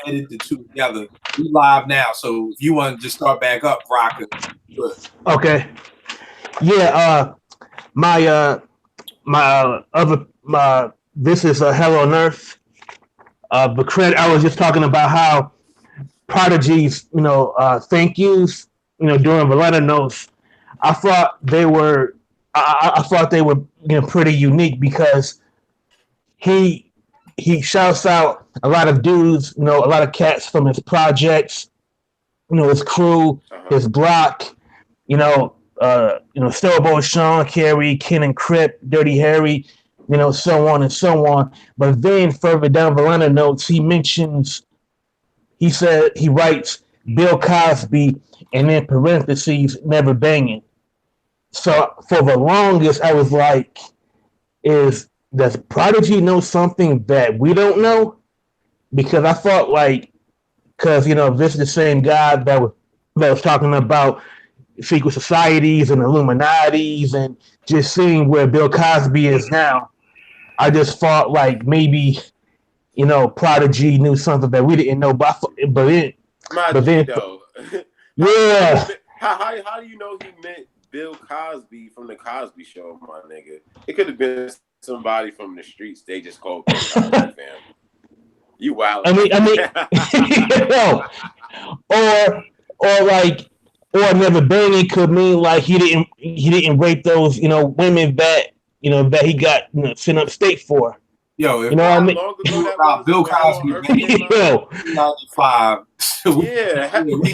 edit the two together. We live now, so if you want to just start back up, Rocker. Good. Okay. Yeah. My other this is Hell on Earth. But credit. I was just talking about how Prodigy's, thank yous, during Valetta notes. I thought they were, I thought they were, pretty unique because he shouts out a lot of dudes, a lot of cats from his projects, his crew, his block, Sturbo, Sean, Carey, Ken and Crip, Dirty Harry, so on and so on. But then further down Valetta notes, he writes Bill Cosby and in parentheses, never banging. So for the longest, I was like, does Prodigy know something that we don't know? Because I thought this is the same guy that was talking about secret societies and Illuminatis and just seeing where Bill Cosby is now. I just thought maybe, Prodigy knew something that we didn't know, but then yeah. How do you know he meant Bill Cosby from the Cosby Show, my nigga? It could have been somebody from the streets. They just called Bill Cosby, fam. You wild. I mean, or never banging could mean he didn't rape those women that that he got sent upstate for. Yo, you know what I mean? About Bill Cosby, 95. Yeah, we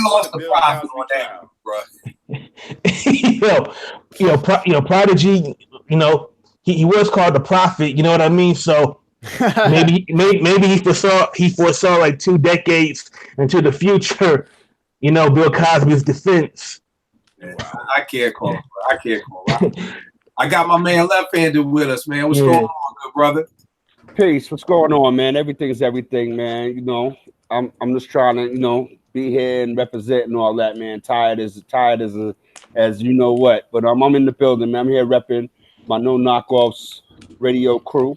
lost the profit on that, bro. Prodigy, he was called the Prophet. You know what I mean? So maybe he foresaw 2 decades into the future. Bill Cosby's defense. Man, I can't call him. I got my man left-handed with us, man. What's going on, good brother? Peace. What's going on, man? Everything is everything, man. I'm just trying to, be here and represent and all that, man. Tired as you know what. But I'm in the building, man. I'm here repping my No Knockoffs radio crew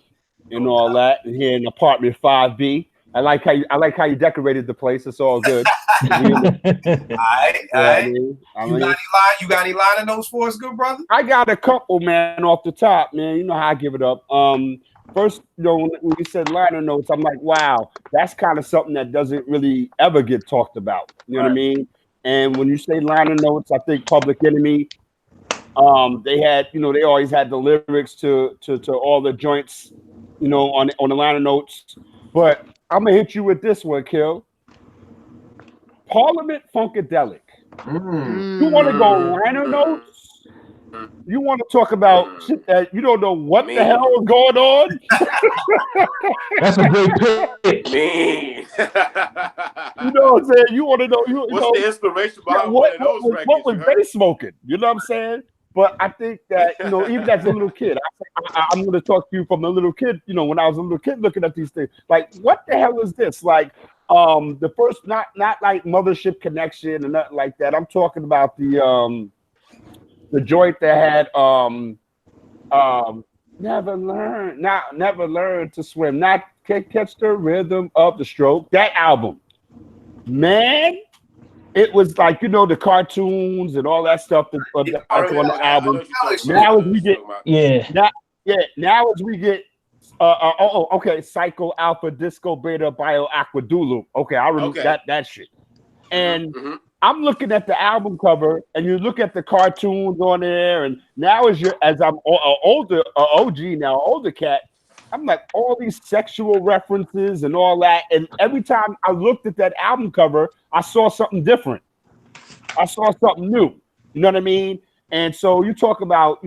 and all that. And here in apartment 5B. I like how you decorated the place. It's all good. All right. You got any liner notes for us, good brother? I got a couple, man, off the top, man. You know how I give it up. First, when you said liner notes, I'm like, wow, that's kind of something that doesn't really ever get talked about. You know what I mean? And when you say liner notes, I think Public Enemy, they had, they always had the lyrics to all the joints, on the liner notes. But I'm gonna hit you with this one, Kill. Parliament Funkadelic. You want to go liner notes? You want to talk about shit that you don't know what the hell is going on? That's a great pick. Me. You know what I'm saying? You want to know what's the inspiration behind what records? What was they smoking? You know what I'm saying? But I think that, even as a little kid, I'm going to talk to you from a little kid, when I was a little kid looking at these things. Like, what the hell is this? Like, the first, not like Mothership Connection and nothing like that. I'm talking about the joint that had never learned to swim, not catch the rhythm of the stroke. That album, man. It was like, the cartoons and all that stuff on the album. Now as we get, Psycho Alpha Disco Beta Bio Aquadulu. Okay, I remember that shit. And I'm looking at the album cover, and you look at the cartoons on there, and now as I'm older, OG now, older cat, I'm like, all these sexual references and all that. And every time I looked at that album cover, I saw something different. I saw something new. You know what I mean? And so you talk about,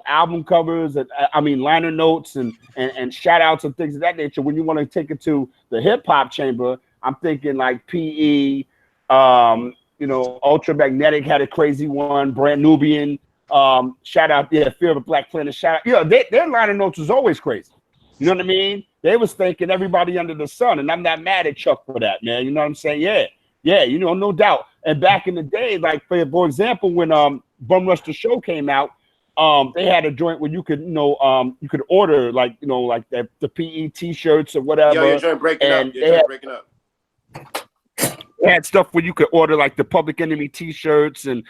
album covers and liner notes and shout outs and things of that nature. When you want to take it to the hip hop chamber, I'm thinking like PE, Ultramagnetic had a crazy one, Brand Nubian, shout out, Fear of a Black Planet, shout out. Their liner notes was always crazy. You know what I mean? They was thinking everybody under the sun, and I'm not mad at Chuck for that, man. You know what I'm saying? Yeah, no doubt. And back in the day, like for example, when Bum Rush the Show came out, they had a joint where you could, you could order like, like the PE T-shirts or whatever. Yo, your joint breaking up. Your joint breaking up. They had stuff where you could order like the Public Enemy T-shirts and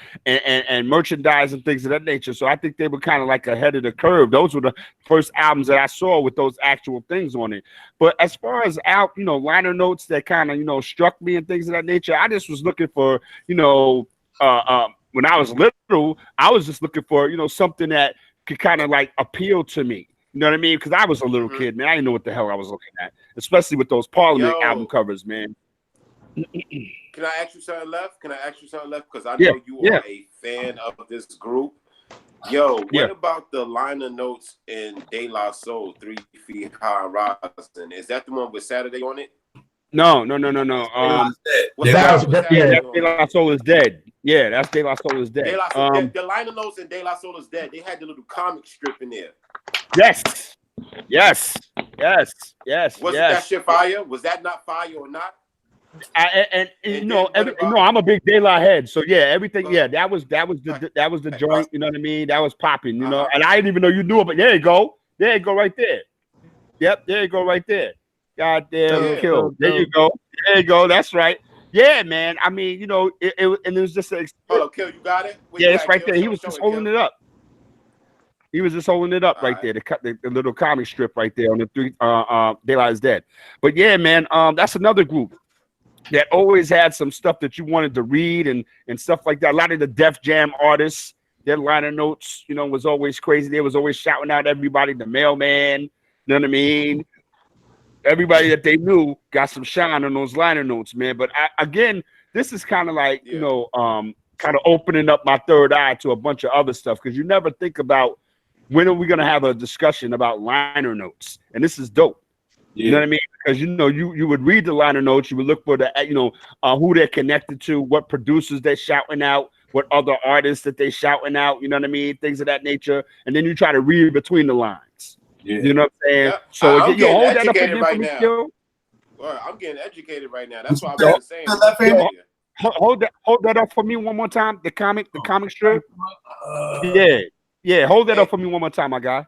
merchandise and things of that nature. So I think they were kind of like ahead of the curve. Those were the first albums that I saw with those actual things on it. But as far as liner notes that kind of struck me and things of that nature, I just was looking for when I was little, I was just looking for something that could kind of like appeal to me. You know what I mean? Because I was a little kid, man. I didn't know what the hell I was looking at, especially with those Parliament album covers, man. Can I ask you something left? Because I know you are a fan of this group. Yo, what about the liner notes in De La Soul, 3 Feet High Rising? Is that the one with Saturday on it? No. De La Soul is dead. Yeah, that's De La Soul is dead. The liner notes in De La Soul is dead. They had the little comic strip in there. Yes. Was that shit fire? Was that not fire or not? I'm a big De La head, so yeah, everything, that was the joint, you know what I mean? That was popping, and I didn't even know you knew it, but there you go right there. Yep, there you go right there. Goddamn kill. There you go. That's right. Yeah, man. I mean, it was just a. Hold on, Kill, you got it? It's right there. He was just holding it up. He was just holding it up right there. The little comic strip right there on the 3 De La is dead. But yeah, man, that's another group that always had some stuff that you wanted to read and stuff like that. A lot of the Def Jam artists, their liner notes, was always crazy. They was always shouting out everybody, the mailman, you know what I mean? Everybody that they knew got some shine on those liner notes, man. But again, this is kind of like, kind of opening up my third eye to a bunch of other stuff, because you never think about when are we going to have a discussion about liner notes. And this is dope. You know what I mean? Because you would read the liner notes, you would look for the who they're connected to, what producers they're shouting out, what other artists that they shouting out, you know what I mean? Things of that nature. And then you try to read between the lines. Yeah. You know what I'm saying? Yep. So I'm you hold that up again right now. Well, I'm getting educated right now. That's what I've been saying. Hold that up for me one more time. The comic strip. Yeah. Hold that up for me one more time, my guy.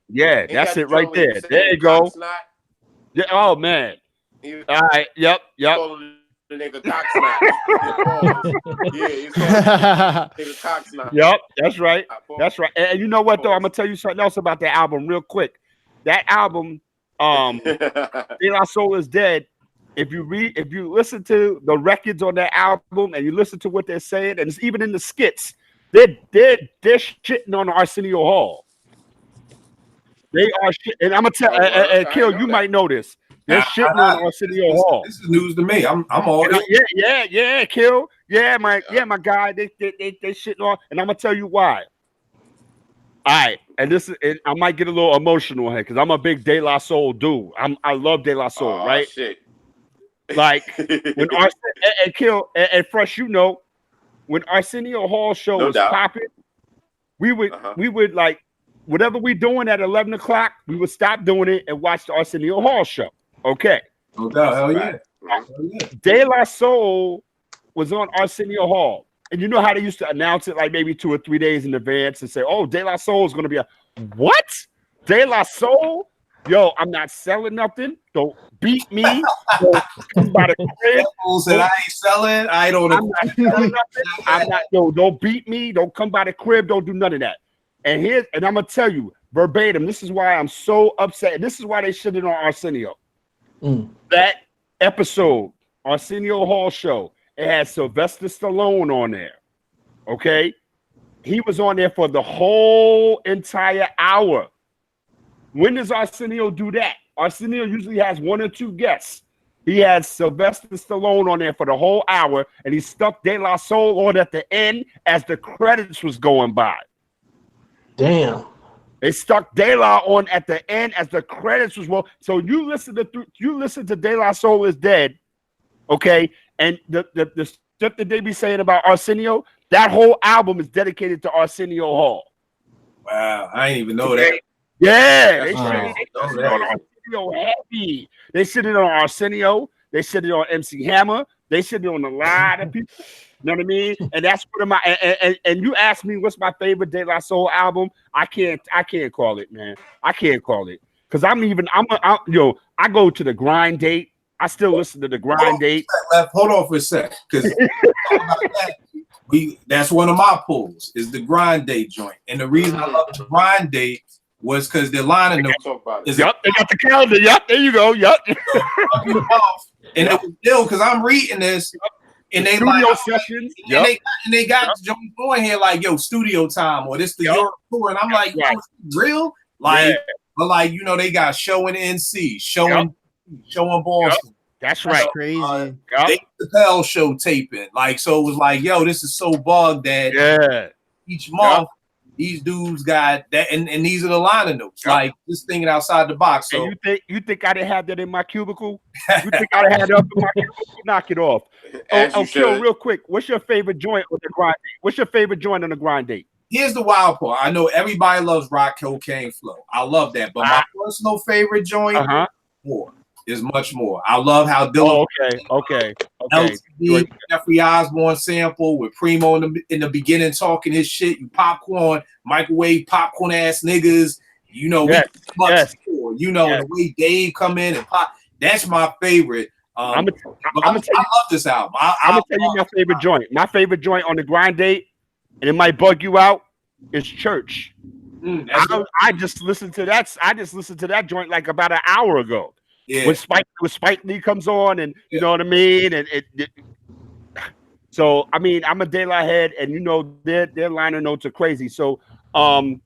Yeah, that's it right there. There you go. Yeah. Oh man. All right. Yep. The nigga cock. Yep. That's right. And you know what though? I'm gonna tell you something else about that album real quick. That album, De La Soul is Dead. If you listen to the records on that album and you listen to what they're saying, and it's even in the skits, they're shitting on Arsenio Hall. They are shit, and I'm gonna tell Kill, you might know this. They're shitting on Arsenio Hall. This is news to me. I'm all yeah, Kill. Yeah, my guy. They shitting on, and I'm gonna tell you why. All right, and I might get a little emotional here because I'm a big De La Soul dude. I love De La Soul, right? Shit. Like when Kill and Fresh, when Arsenio Hall show was popping, we would like whatever we doing at 11 o'clock, we would stop doing it and watch the Arsenio Hall show. Okay. No doubt. Hell yeah. De La Soul was on Arsenio Hall. And you know how they used to announce it like maybe 2 or 3 days in advance and say, oh, De La Soul is going to be what? De La Soul? Yo, I'm not selling nothing. Don't beat me. Don't come by the crib. Said I ain't selling. I'm not selling nothing. Yo, don't beat me. Don't come by the crib. Don't do none of that. And I'm gonna tell you verbatim. This is why I'm so upset. This is why they shitted on Arsenio. That episode, Arsenio Hall show, it had Sylvester Stallone on there. Okay, he was on there for the whole entire hour. When does Arsenio do that? Arsenio usually has 1 or 2 guests. He had Sylvester Stallone on there for the whole hour, and he stuck De La Soul on at the end as the credits was going by. Damn. They stuck De La on at the end as the credits was well. So you listen to De La Soul is Dead, okay? And the stuff that they be saying about Arsenio, that whole album is dedicated to Arsenio Hall. Wow, I didn't even know that. Yeah, they shit on Arsenio heavy. They shit it on Arsenio. They shit it on MC Hammer. They shit it on a lot of people. You know what I mean? And that's one of my and you asked me what's my favorite De La Soul album. I can't call it, man. I can't call it because I go to the Grind Date. I still listen to the Grind Date. Hold on for a sec, because that's one of my pulls is the Grind Date joint, and the reason I love the Grind Date was because the liner notes. They got the calendar. Yep, there you go. Yep. And it was ill because I'm reading this, and they studio like, sessions. And they got Joey going here like, yo, studio time, or this the Europe tour, and I'm like, yo, it's real, like, but like they got showing NC, showing Boston. That's right. Crazy. Dave Chappelle show taping, like, so it was like, yo, this is so bugged that each month. These dudes got that, and these are the liner notes. Like just thinking outside the box. So and you think I didn't have that in my cubicle? You think I had it up in my cubicle? Knock it off. Kill real quick. What's your favorite joint on the Grind Date? What's your favorite joint on the Grind Date? Here's the wild part. I know everybody loves Rock Cocaine Flow. I love that, but my personal favorite joint is much more. I love how Dylan. Okay. LTD, Jeffrey Osborne sample with Primo in the beginning talking his shit. You popcorn, microwave popcorn ass niggas. The way Dave come in and pop. That's my favorite. I love this album. I'm gonna tell you my favorite joint. My favorite joint on the Grind Date, and it might bug you out, is Church. I just listened to that. I just listened to that joint like about an hour ago. Yeah. When Spike Lee comes on, and you know what I mean, and so I mean, I'm a De La head, and their liner notes are crazy. So I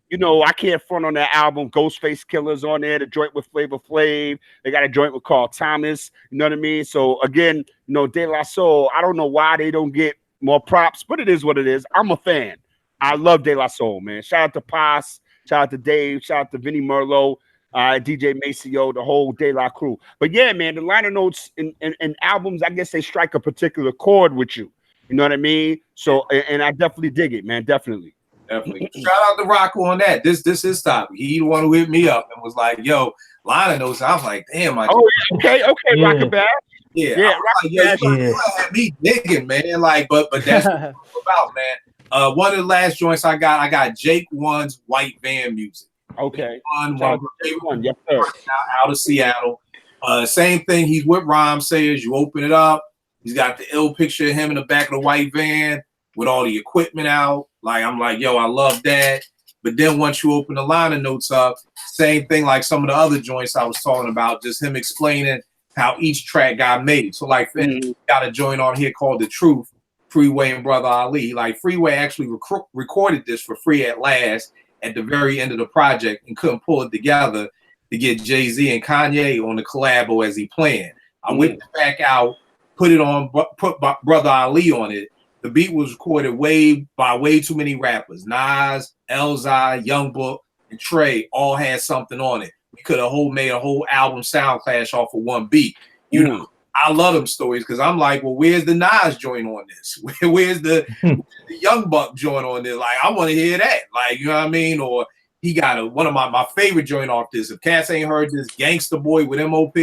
can't front on that album. Ghostface Killer's on there, the joint with Flavor Flav. They got a joint with Carl Thomas. You know what I mean? So again, De La Soul. I don't know why they don't get more props, but it is what it is. I'm a fan. I love De La Soul, man. Shout out to Paz, shout out to Dave, shout out to Vinny Merlot. DJ Maceo, the whole De La crew. But yeah, man, the liner notes in albums, I guess they strike a particular chord with you. You know what I mean? So, and I definitely dig it, man. Definitely. Shout out to Rocco on that. This his topic. He the one who hit me up and was like, yo, liner notes. I was like, damn. Okay. Rocket Bad. Yeah. You had me digging, man. Like, but that's what it's about, man. One of the last joints I got Jake One's White Van Music. Okay. Out of Seattle. Same thing. He's with Rhyme Sayers. You open it up. He's got the ill picture of him in the back of the white van with all the equipment out. Like, I'm like, yo, I love that. But then once you open the liner notes up, same thing like some of the other joints I was talking about, just him explaining how each track got made. So like, got a joint on here called The Truth, Freeway and Brother Ali. Like Freeway actually recorded this for free at last at the very end of the project and couldn't pull it together to get Jay-Z and Kanye on the collabo as he planned. I went back out, put Brother Ali on it. The beat was recorded by way too many rappers. Nas, Elzhi, Young Book, and Trey all had something on it. We could have made a whole album sound clash off of one beat. I love them stories because I'm like, well, where's the Nas joint on this? Where's the Young Buck joint on this? Like, I want to hear that. Like, you know what I mean? Or he got one of my favorite joint off this. If cats ain't heard this, Gangsta Boy with MOP,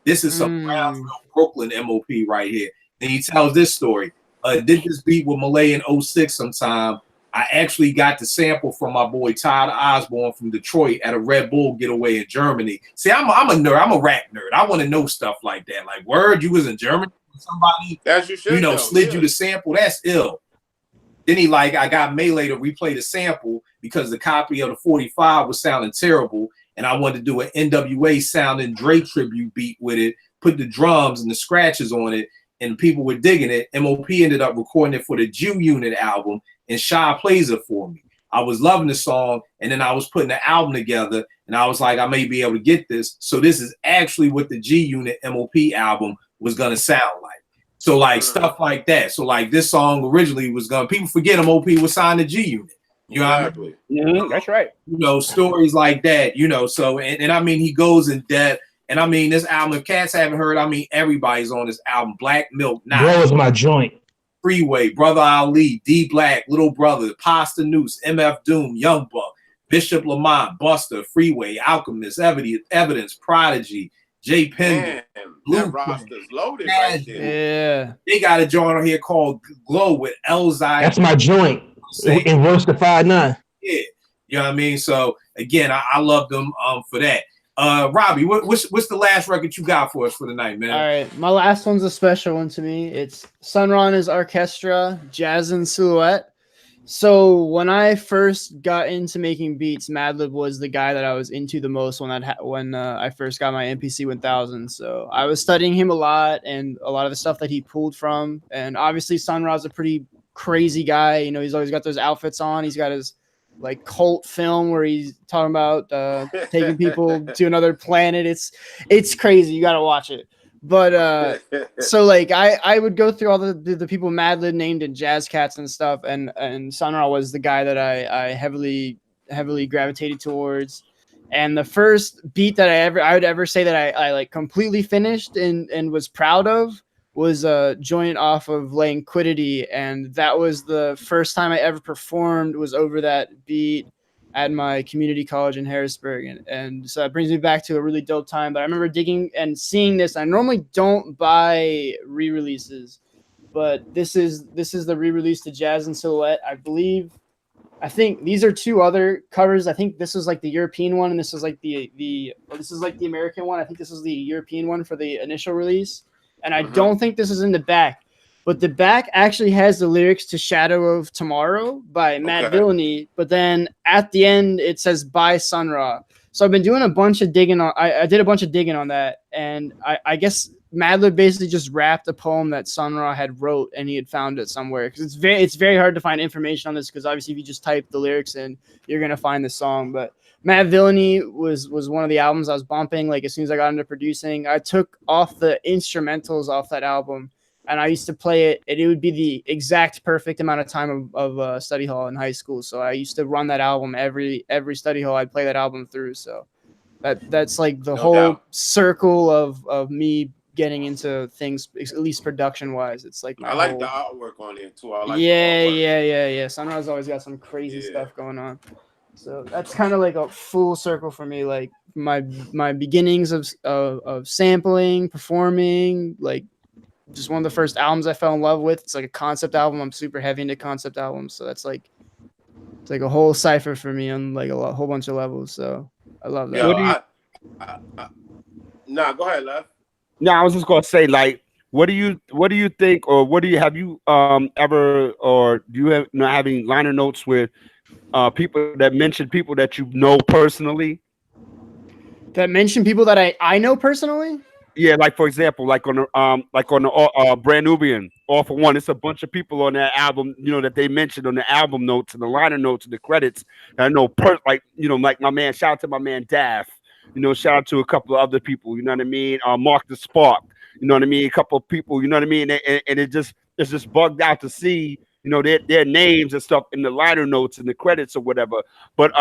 this is some Brownsville, Brooklyn MOP right here. And he tells this story. Did this beat with Malay in 06 sometime. I actually got the sample from my boy Todd Osborne from Detroit at a Red Bull getaway in Germany. See, I'm a nerd. I'm a rap nerd. I want to know stuff like that. Like, word, you was in Germany? Somebody, slid you the sample? That's ill. Then I got Melee to replay the sample because the copy of the 45 was sounding terrible. And I wanted to do an NWA sounding Dre tribute beat with it, put the drums and the scratches on it, and people were digging it. MOP ended up recording it for the Jew Unit album, and Shy plays it for me. I was loving the song, and then I was putting the album together, and I was like, I may be able to get this. So this is actually what the G Unit MOP album was going to sound like. So like stuff like that. So like this song originally was people forget MOP was signed to G Unit. You know what I mean? Mm-hmm, that's right. Stories like that, so, and I mean, he goes in depth. And I mean, this album, if cats haven't heard, I mean, everybody's on this album. Black Milk, Bro is my joint. Freeway, Brother Ali, D Black, Little Brother, Pasta Noose, MF Doom, Young Buck, Bishop Lamont, Buster, Freeway, Alchemist, Evidence, Prodigy, Jay Penn. That roster's loaded right there. Yeah. They got a joint on here called Glow with Elzai. That's my joint. In verse to 5'9". Yeah. You know what I mean? So again, I love them for that. Robbie, what's the last record you got for us for the night, man? All right, my last one's a special one to me. It's Sun Ra and his Orchestra, Jazz and Silhouette. So when I first got into making beats, Madlib was the guy that I was into the most when I first got my MPC 1000. So I was studying him a lot and a lot of the stuff that he pulled from. And obviously Sun Ra's a pretty crazy guy. You know, he's always got those outfits on. He's got his like cult film where he's talking about taking people to another planet. It's crazy. You got to watch it. But so like I would go through all the people Madlib named in Jazz Cats and stuff, and Sun Ra was the guy that I heavily gravitated towards. And the first beat that I would ever say that I like completely finished and was proud of was a joint off of Languidity, and that was the first time I ever performed was over that beat at my community college in Harrisburg, and so that brings me back to a really dope time. But I remember digging and seeing this. I normally don't buy re-releases, but this is the re-release to Jazz and Silhouette. I think these are two other covers. I think this was like the European one, and this is like the American one. I think this is the European one for the initial release, and I don't think this is in the back. But the back actually has the lyrics to Shadow of Tomorrow by Matt Villainy. But then at the end, it says by Sun Ra. So I've been doing a bunch of digging on. I did a bunch of digging on that. And I guess Madlib basically just rapped a poem that Sun Ra had wrote and he had found it somewhere. Because it's very hard to find information on this, because obviously if you just type the lyrics in, you're going to find the song. But Matt Villainy was one of the albums I was bumping like as soon as I got into producing. I took off the instrumentals off that album, and I used to play it, and it would be the exact perfect amount of time of study hall in high school. So I used to run that album every study hall. I'd play that album through. So that's like the whole circle of me getting into things, at least production wise. It's like I like the artwork on it too. I like yeah. Sun Ra's always got some crazy stuff going on. So that's kind of like a full circle for me. Like my beginnings of sampling, performing, like just one of the first albums I fell in love with. It's like a concept album. I'm super heavy into concept albums. So that's like, it's like a whole cipher for me on like a whole bunch of levels. So I love that. Nah, go ahead, Lev. No, I was just gonna say, like, what do you think, or have you ever, or do you have having liner notes with people that mention people that you know personally? That mention people that I know personally? Yeah, like for example, like on the Brand Nubian, All for One, it's a bunch of people on that album, you know, that they mentioned on the album notes and the liner notes and the credits. And I know, like my man, shout out to my man Daff, you know, shout out to a couple of other people, you know what I mean? Mark the Spark, you know what I mean? A couple of people, you know what I mean? And it's just bugged out to see, you know, their names and stuff in the liner notes and the credits or whatever. But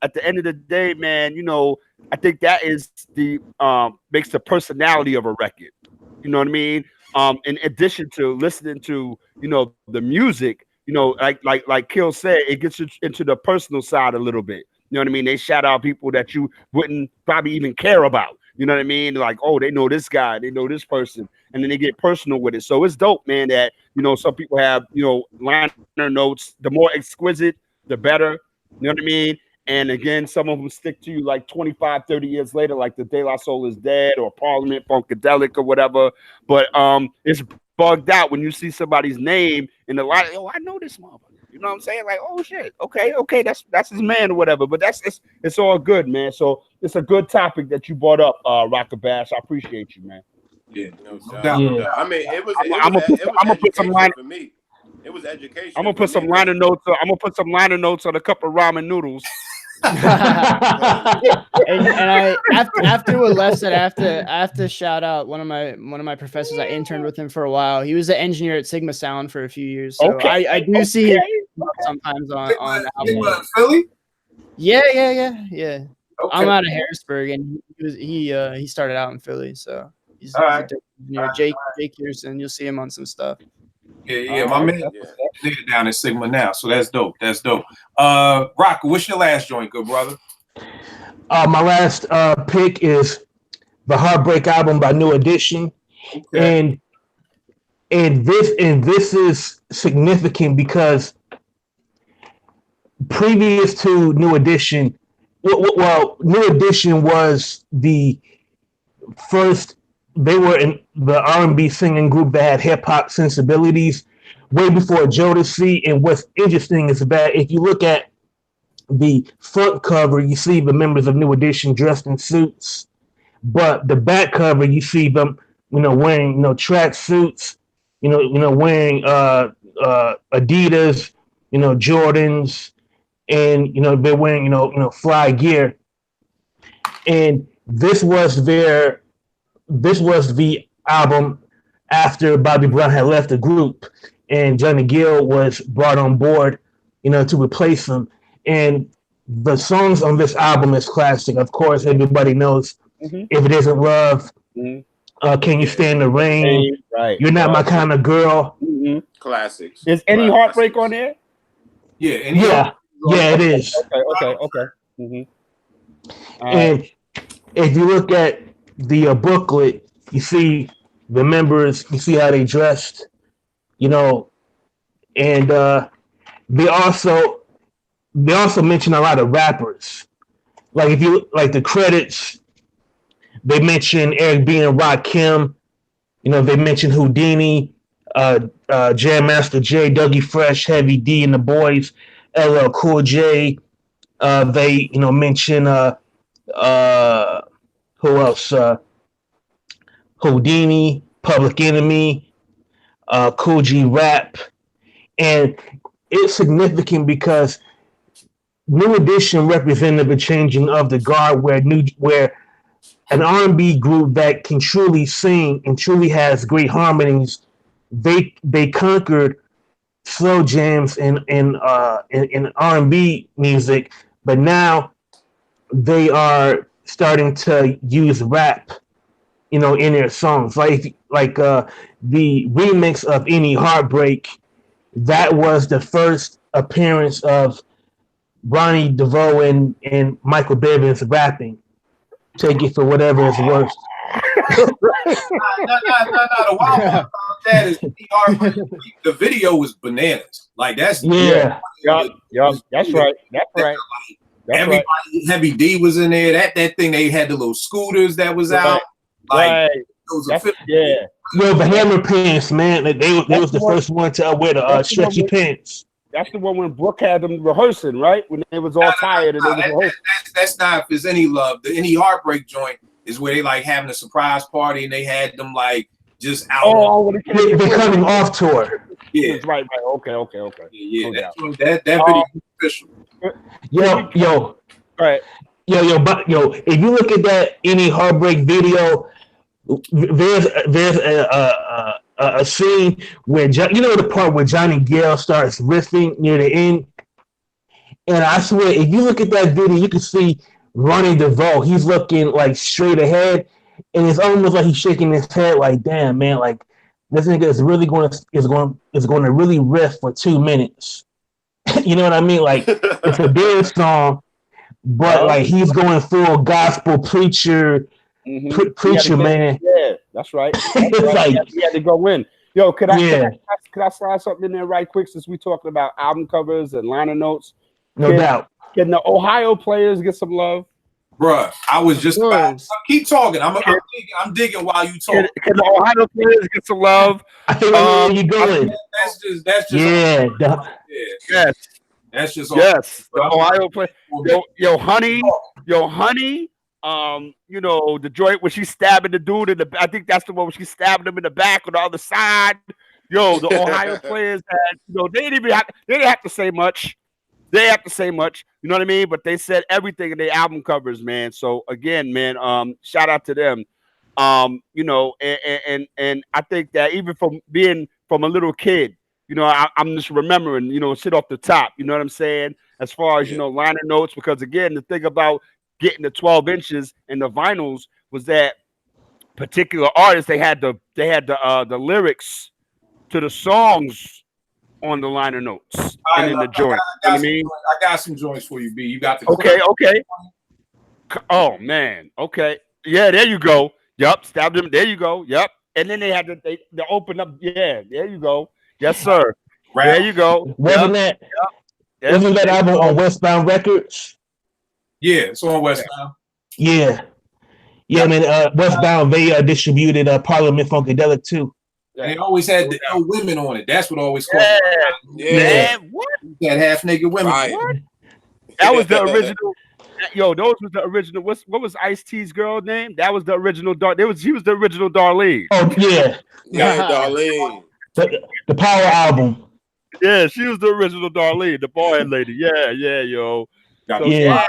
at the end of the day, man, you know, I think that is the makes the personality of a record. You know what I mean? In addition to listening to, you know, the music, you know, like Kill said, it gets you into the personal side a little bit. You know what I mean? They shout out people that you wouldn't probably even care about. You know what I mean? Like, oh, they know this guy, they know this person, and then they get personal with it. So it's dope, man, that, you know, some people have, you know, liner notes. The more exquisite, the better. You know what I mean? And again, some of them stick to you like 25, 30 years later, like the De La Soul is Dead or Parliament Funkadelic or whatever. But it's bugged out when you see somebody's name in the line. Oh, I know this motherfucker. You know what I'm saying? Like, oh shit, okay, that's his man or whatever. But it's all good, man. So it's a good topic that you brought up, Rocker Bash. I appreciate you, man. Yeah, no doubt. Yeah. I mean, I'm gonna put some line for me. It was education. I'm gonna put some liner notes. I'm gonna put some liner notes on a cup of ramen noodles. and I after what Les said, I have to shout out one of my professors. I interned with him for a while. He was an engineer at Sigma Sound for a few years. So I do see him sometimes on Philly. Yeah. Okay. I'm out of Harrisburg, and he started out in Philly. So he's a engineer. Jake Kirsten. You'll see him on some stuff. Yeah, my man down in Sigma now, so that's dope. Rocker, what's your last joint, good brother? My last pick is the Heartbreak album by New Edition, and this is significant because previous to New Edition, well, New Edition was the first. They were in the R&B singing group that had hip hop sensibilities way before Jodeci. And what's interesting is that if you look at the front cover, you see the members of New Edition dressed in suits, but the back cover, you see them, wearing, track suits, wearing Adidas, Jordans, and they're wearing, fly gear. And this was the album after Bobby Brown had left the group, and Johnny Gill was brought on board, to replace him. And the songs on this album is classic. Of course, everybody knows If It Isn't Love, Can You Stand the Rain, right. You're Not My Kind of Girl. Classics. Is any Heartbreak on there? Yeah, it is. Okay. And if you look at the booklet, you see the members, you see how they dressed, and they also mention a lot of rappers. Like if you like the credits, they mention Eric B and Rakim. They mention Houdini, Jam Master Jay, Dougie Fresh, Heavy D, and the Boys, LL Cool J. They mention who else? Houdini, Public Enemy, Kool G Rap, and it's significant because New Edition represented the changing of the guard, where an R&B group that can truly sing and truly has great harmonies, they conquered slow jams in R&B music, but now they are starting to use rap, in their songs. Like the remix of Any Heartbreak, that was the first appearance of Ronnie DeVoe and Michael Bivins rapping. Take it for whatever it's worth. The wild that is the video was bananas. Like that's Yup. That's right. Everybody, Heavy D was in there. That thing, they had the little scooters that was out. Like those Yo, the Hammer Pants, man. They was the first one to wear the stretchy pants. That's the one when Brooke had them rehearsing, right? When they was all tired and they was rehearsing. That's not If There's Any Love. The Any Heartbreak joint is where they like having a surprise party and they had them like just out. They're coming off tour. Yeah, right. Okay. Yeah, that video is official. Yo. Right. Yo, if you look at that Any Heartbreak video, there's a scene where the part where Johnny Gill starts riffing near the end, and I swear if you look at that video, you can see Ronnie DeVoe. He's looking like straight ahead, and it's almost like he's shaking his head, like, "Damn, man! Like this nigga is really going to really riff for 2 minutes." You know what I mean? Like it's a big song, but like he's going full gospel preacher. Preacher, man. Yeah, that's right. Like, he had to go in. Yo, could I slide something in there right quick since we talking about album covers and liner notes? No doubt. Can the Ohio players get some love? Bruh, I was just about keep talking. I'm digging while you talk. Can the Ohio players get some love? I think where you going. That's just yes. That's just yes. The Ohio play. Yo, honey. The joint where she's stabbing the dude I think that's the one where she's stabbing him in the back on the other side. Yo, the Ohio players had, they didn't have to say much. They have to say much, you know what I mean? But they said everything in their album covers, man. So again, man, shout out to them. And I think that even from being from a little kid, I'm just remembering, shit off the top, you know what I'm saying? As far as, liner notes, because again, the thing about getting the 12 inches and the vinyls was that particular artists, they had the lyrics to the songs on the liner notes and in the joint. I got some joints for you, B. You got the okay. Oh man, okay. Yeah, there you go. Yep, stabbed him. There you go. Yep. And then they had to they open up. Yeah, there you go. Yes, sir. There you go. Wasn't that album on Westbound Records? Yeah, it's on Westbound. Yeah, man. Westbound they distributed Parliament Funkadelic too. And they always had the ill women on it. That's what always called. Yeah. What? That half naked women. What? That was the original. Yo, those was the original. What was Ice-T's girl name? That was the original. She was the original Darlene. Oh yeah, Darlene. The Power album. Yeah, she was the original Darlene, the bald lady. Yeah, yo. So, yeah,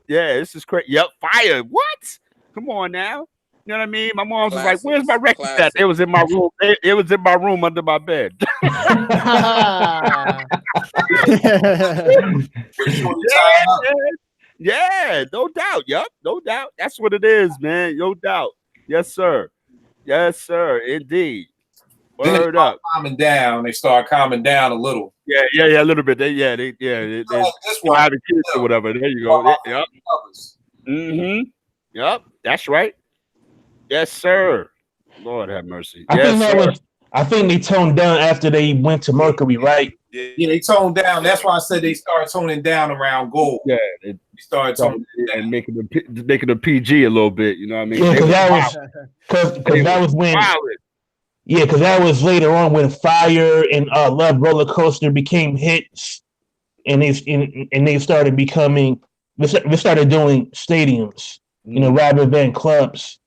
this is crazy. Yep, fire. What? Come on now. You know what I mean? My mom was like, "Where's my record set?" It was in my room. It was in my room under my bed. Yeah, no doubt. Yep, no doubt. That's what it is, man. No doubt. Yes, sir. Yes, sir. Indeed. Word up. They start calming down a little. Yeah, a little bit. They having kids or whatever. There you go. Yep. Yep. That's right. Yes, sir. Lord have mercy. I think they toned down after they went to Mercury, right? Yeah, they toned down. That's why I said they started toning down around Gold. Yeah, they started toning down and making the PG a little bit. You know what I mean? Yeah, because that was when. Yeah, because that was later on when Fire and Love Roller Coaster became hits, and they started becoming. They started doing stadiums, rather than clubs.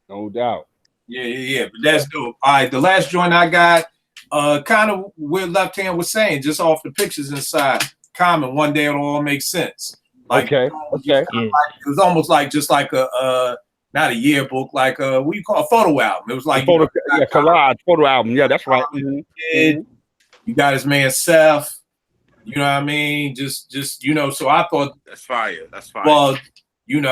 No doubt. Yeah. But that's dope. All right, the last joint I got, kind of where Left Hand was saying, just off the pictures inside. Common, one day it'll all make sense. Like, okay. It was almost like just like a not a yearbook, like what do you call a photo album? It was like collage photo album. Yeah, that's right. You got his man Seth. You know what I mean? Just So I thought that's fire. That's fire. Well, you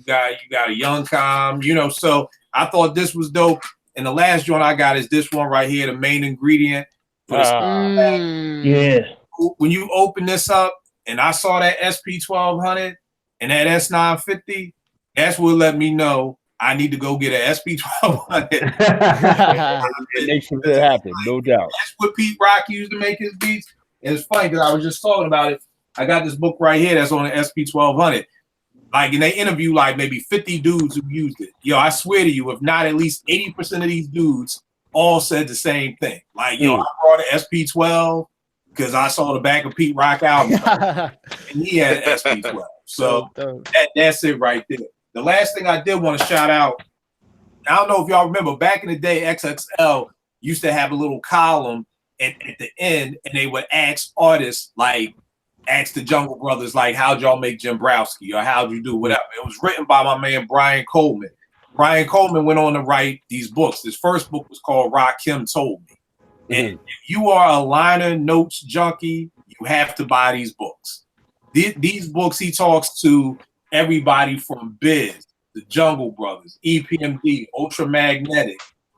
got a Young Com. So I thought this was dope. And the last joint I got is this one right here, the main ingredient. Yeah. When you open this up, and I saw that SP1200 and that S950. That's what let me know I need to go get an SP1200. It makes it happen, no doubt. That's what Pete Rock used to make his beats. And it's funny because I was just talking about it. I got this book right here that's on the SP1200. Like, and they interview like maybe 50 dudes who used it. Yo, I swear to you, if not at least 80% of these dudes all said the same thing. Like, I brought an SP12 because I saw the back of Pete Rock album and he had an SP12. So that's it right there. The last thing I did want to shout out, I don't know if y'all remember, back in the day, XXL used to have a little column at the end, and they would ask artists, like, ask the Jungle Brothers, like, how'd y'all make Jimbrowski, or how'd you do whatever. It was written by my man, Brian Coleman. Brian Coleman went on to write these books. His first book was called Rakim Told Me. And if you are a liner notes junkie, you have to buy these books. These books, he talks to everybody from Biz, the Jungle Brothers, EPMD, Ultramagnetic,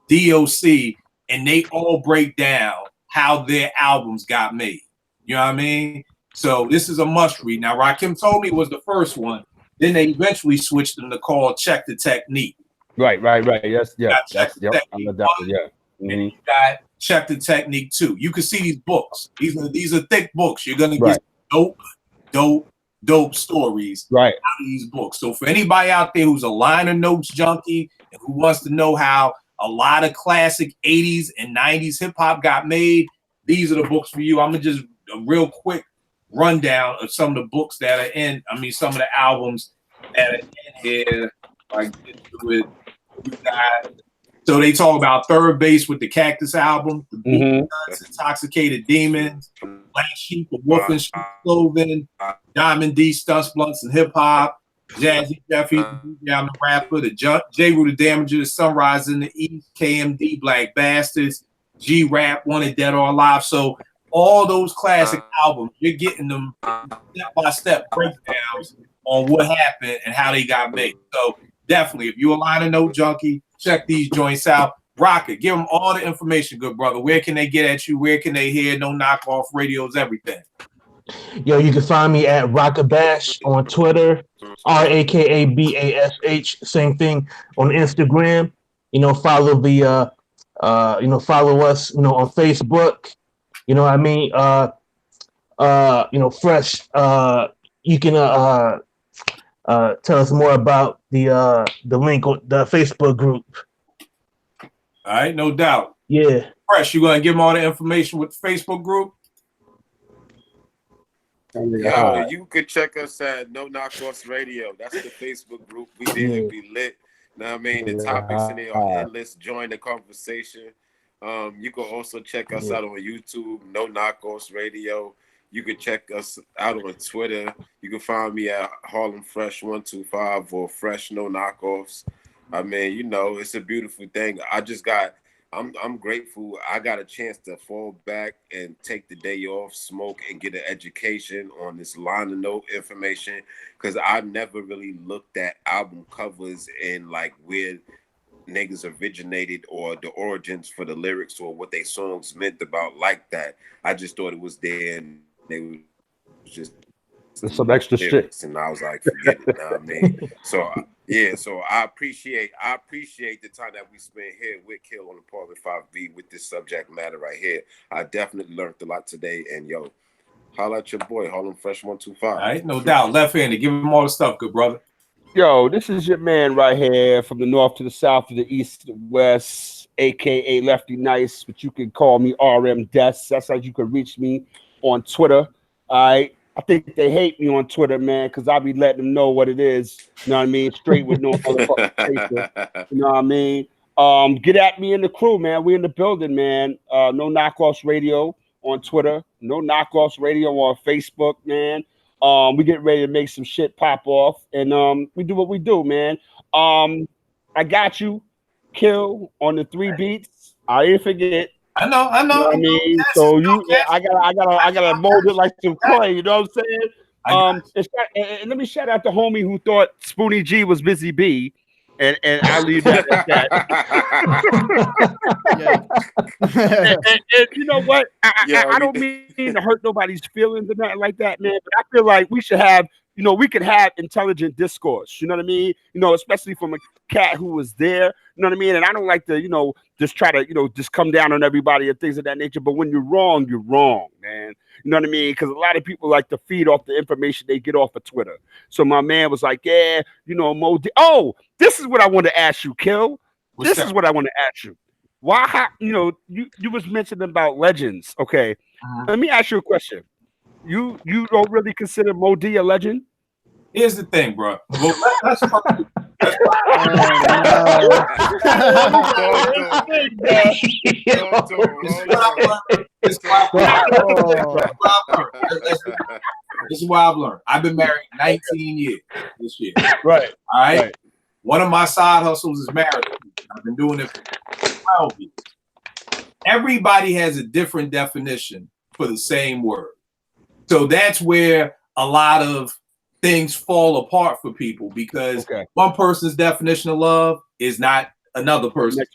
DOC, and they all break down how their albums got made. You know what I mean? So this is a must read. Now, Rakim Told Me was the first one. Then they eventually switched them to call Check the Technique. Right. Yes, yeah. That's yeah. And you got Check the Technique too. You can see these books. These are thick books. You're gonna get dope stories out of these books. So for anybody out there who's a liner notes junkie and who wants to know how a lot of classic 80s and 90s hip hop got made, these are the books for you. I'm gonna just a real quick rundown of some of the books that are in. I mean, some of the albums that are in here. I get to it. So they talk about Third Base with the Cactus album, the Nuts, Intoxicated Demons, Black Sheep of Wolf and Sheep Clothing, Diamond D, Stunts, Blunts, and Hip Hop, Jazzy Jeffy, I'm the Rapper, the J. Rue the Damager, the Sunrise in the East, KMD, Black Bastards, G Rap, Wanted Dead or Alive. So all those classic albums, you're getting them step-by-step breakdowns on what happened and how they got made. So definitely, if you're a liner note junkie, check these joints out. Rocket, give them all the information, good brother. Where can they get at you? Where can they hear? No knockoff radios, everything. Yo, you can find me at Rockabash on Twitter, RAKABASH. Same thing on Instagram. Follow the follow us, on Facebook. You know what I mean? Fresh. You can tell us more about the link on the Facebook group. All right, no doubt. Yeah. Fresh, you gonna give them all the information with the Facebook group? Yo, you could check us at No Knockoffs Radio. That's the Facebook group. We there to be lit. Know what I mean? The topics in there are endless. Join the conversation. You can also check us out on YouTube, No Knockoffs Radio. You can check us out on Twitter. You can find me at Harlem Fresh 125 or Fresh No Knockoffs. I mean, it's a beautiful thing. I'm grateful I got a chance to fall back and take the day off, smoke, and get an education on this liner note information, because I never really looked at album covers and like where niggas originated or the origins for the lyrics or what they songs meant about like that. I just thought it was there and they was just some extra shit. And I was like, forget it. You know what I mean? So I appreciate the time that we spent here with Kill on Apartment 5B with this subject matter right here. I definitely learned a lot today. And holla at your boy, Harlem Fresh 125. All right, no doubt. Left-handed. Give him all the stuff, good brother. Yo, this is your man right here from the north to the south to the east to the west, aka Lefty Nice, but you can call me RM Des. That's how you can reach me on Twitter. All right. I think they hate me on Twitter, man, because I be letting them know what it is. You know what I mean? Straight with no motherfucking paper. You know what I mean? Get at me in the crew, man. We in the building, man. No Knockoffs Radio on Twitter. No Knockoffs Radio on Facebook, man. We get ready to make some shit pop off, and we do what we do, man. I got you, Kill on the 3 beats. I didn't forget. I know. You know what I mean, so I gotta mold it like some clay. You know what I'm saying? And let me shout out the homie who thought Spoonie G was Busy B, and I'll leave that at that. and you know what? I don't mean to hurt nobody's feelings or nothing like that, man. But I feel like we should have, we could have intelligent discourse. You know what I mean? Especially from a cat who was there. You know what I mean? And I don't like to, just try to, just come down on everybody and things of that nature. But when you're wrong, man. You know what I mean? Because a lot of people like to feed off the information they get off of Twitter. So my man was like, yeah, Mo. Oh, this is what I want to ask you, Kill. This is what I want to ask you. Why, you was mentioning about legends. Okay. Let me ask you a question. You don't really consider Mo D a legend? Here's the thing, bro. Well, let's This is what I've learned. I've been married 19 years this year. Right. All right. One of my side hustles is marriage. I've been doing it for 12 years. Everybody has a different definition for the same word. So that's where a lot of things fall apart for people, because one person's definition of love is not another person's.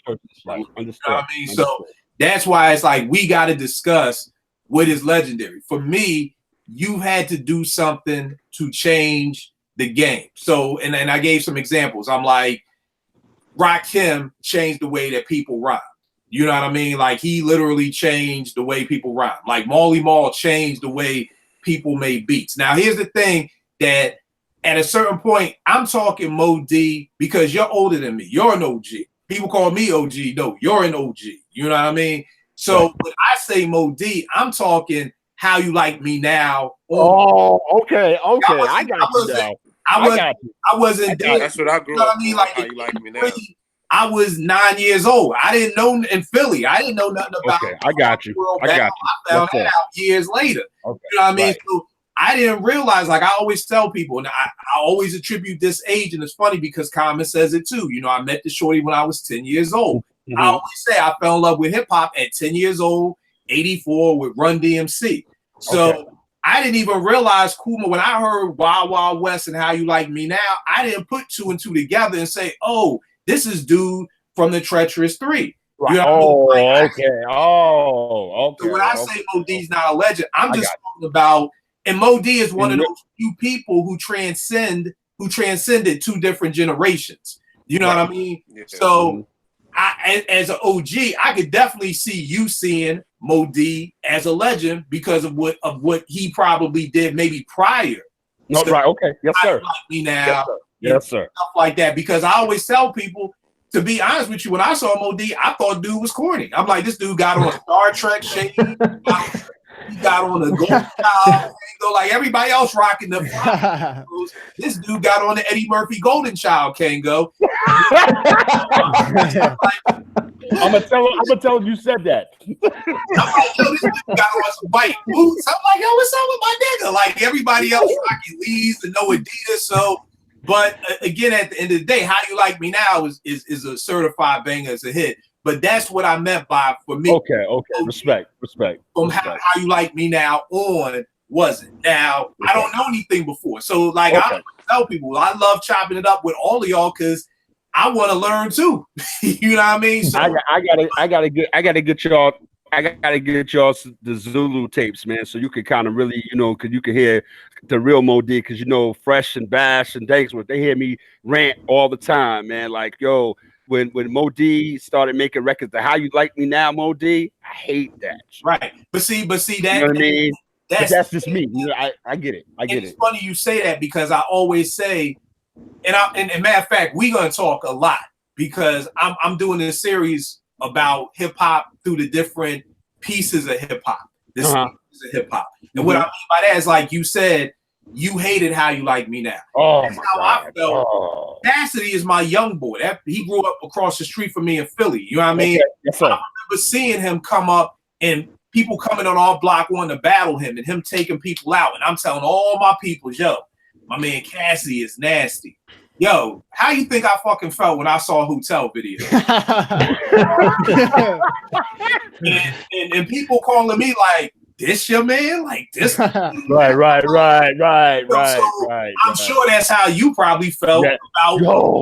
Right. You know what I mean? So that's why it's like we got to discuss what is legendary. For me, you had to do something to change the game. So, and I gave some examples. I'm like, Rakim changed the way that people rhyme. You know what I mean? Like, he literally changed the way people rhyme. Like, Marley Marl changed the way people made beats. Now, here's the thing, that at a certain point, I'm talking Mo D because you're older than me. You're an OG. People call me OG. No, you're an OG. You know what I mean? So when I say Mo D, I'm talking How You Like Me Now. Oh, okay. I got you now. I wasn't there. That's what I grew up. You know what I mean? Like, How You Like Me Now. I was 9 years old. I didn't know in Philly. I didn't know nothing about. Okay, I got you. I found that out years later. Okay. You know what I mean? Right. So I didn't realize. Like, I always tell people, and I always attribute this age, and it's funny because Common says it too. You know, I met the shorty when I was 10 years old. Mm-hmm. I always say I fell in love with hip hop at 10 years old, 84 with Run DMC. So I didn't even realize Kuma when I heard Wild Wild West and How You Like Me Now. I didn't put 2 and 2 together and say, oh, this is dude from the Treacherous 3. Right. You know what I mean? So when I say Mo D's not a legend, I'm just talking about And Mo D is one of those few people who transcended 2 different generations. You know what I mean? Yeah. So as an OG, I could definitely see you seeing Mo D as a legend because of what he probably did maybe prior. No, right, okay. Yes, sir. Like me now. Yes, sir. Stuff like that. Because I always tell people, to be honest with you, when I saw Mo D, I thought dude was corny. I'm like, this dude got on a Star Trek shade. He got on a Golden Child, like everybody else rocking the. This dude got on the Eddie Murphy Golden Child Kango. I'm gonna tell him you said that. I'm like, yo, this dude got on some white boots. I'm like, yo, what's up with my nigga? Like everybody else rocking Lee's and no Adidas. So, but again, at the end of the day, How You Like Me Now is a certified banger, as a hit. But that's what I meant by, for me. Okay. Respect. From How You Like Me Now on wasn't. Now, I don't know anything before. So, like, I tell people, I love chopping it up with all of y'all because I want to learn too. You know what I mean? So I gotta get y'all the Zulu tapes, man, so you can kind of really, because you can hear the real Mo D, because Fresh and Bash and Danksworth, they hear me rant all the time, man. Like, yo, when Mo D started making records, the How You Like Me Now, Mo D, I hate that. Right, but see that. You know what I mean? That's just me. I get it. It's funny you say that because I always say, and matter of fact, we're gonna talk a lot because I'm doing this series about hip hop through the different pieces of hip hop. This is hip hop, and what I mean by that is, like you said, you hated How You Like Me Now. Oh, that's how I felt. Cassidy is my young boy. He grew up across the street from me in Philly. You know what I mean? Yes, sir. I remember seeing him come up and people coming on our block wanting to battle him and him taking people out. And I'm telling all my people, yo, my man Cassidy is nasty. Yo, how you think I fucking felt when I saw a Hotel video? and people calling me like, this your man? Like this? Right. I'm sure that's how you probably felt about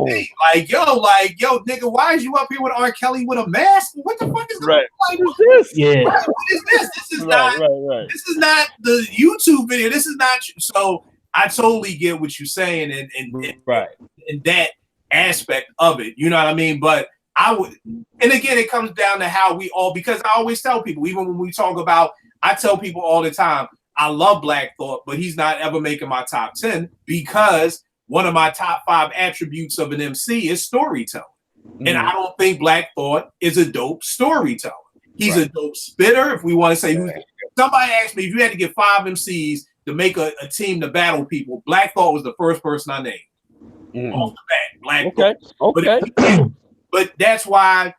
me. Like, yo, nigga, why is you up here with R. Kelly with a mask? What the fuck is going on? Like, what's this? Yeah. What is this? This is not. This is not the YouTube video. This is not. So I totally get what you're saying, and that aspect of it. You know what I mean? But I would, and again, it comes down to how we all. Because I always tell people, even when we talk about. I tell people all the time, I love Black Thought, but he's not ever making my top 10 because one of my top 5 attributes of an MC is storytelling. And I don't think Black Thought is a dope storyteller. He's a dope spitter. If we want to say, somebody asked me if you had to get 5 MCs to make a team to battle people, Black Thought was the first person I named. Off the bat, Black Thought. Okay. But that's why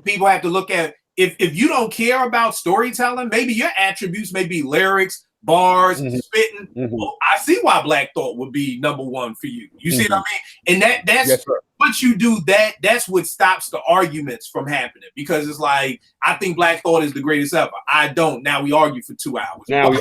people have to look at. If you don't care about storytelling, maybe your attributes may be lyrics, bars, spitting. Well, I see why Black Thought would be number 1 for you. You see what I mean? And that's what you do. That's what stops the arguments from happening, because it's like, I think Black Thought is the greatest ever. I don't. Now we argue for 2 hours. Going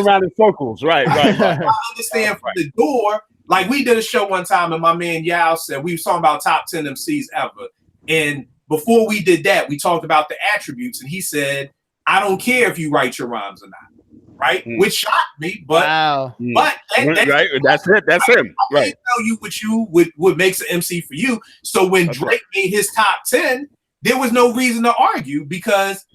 around in circles. Right. I understand from the door. Like, we did a show one time, and my man Yao said we were talking about top 10 MCs ever, and before we did that, we talked about the attributes, and he said, I don't care if you write your rhymes or not, right? Which shocked me, but that's it. That's him. I can't tell you what makes an MC for you. So when Drake made his top 10, there was no reason to argue because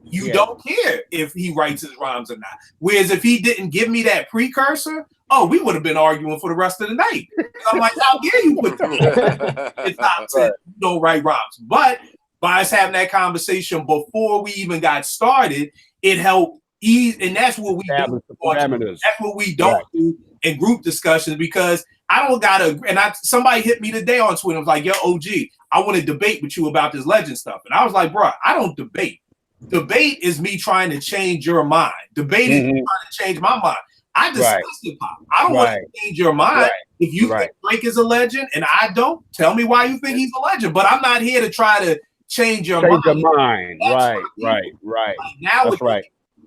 you don't care if he writes his rhymes or not. Whereas if he didn't give me that precursor, we would have been arguing for the rest of the night. I'm like, how dare you put it's top 10, you don't write rhymes. But by us having that conversation before we even got started, it helped ease, and that's what we do. That's what we don't do in group discussions, because I don't gotta. And somebody hit me today on Twitter. I was like, "Yo, OG, I want to debate with you about this legend stuff." And I was like, "Bro, I don't debate. Debate is me trying to change your mind. Debate is me trying to change my mind. I discuss hip hop. I don't want to change your mind. If you think Drake is a legend and I don't, tell me why you think he's a legend. But I'm not here to try to change your mind. Right. Like, now,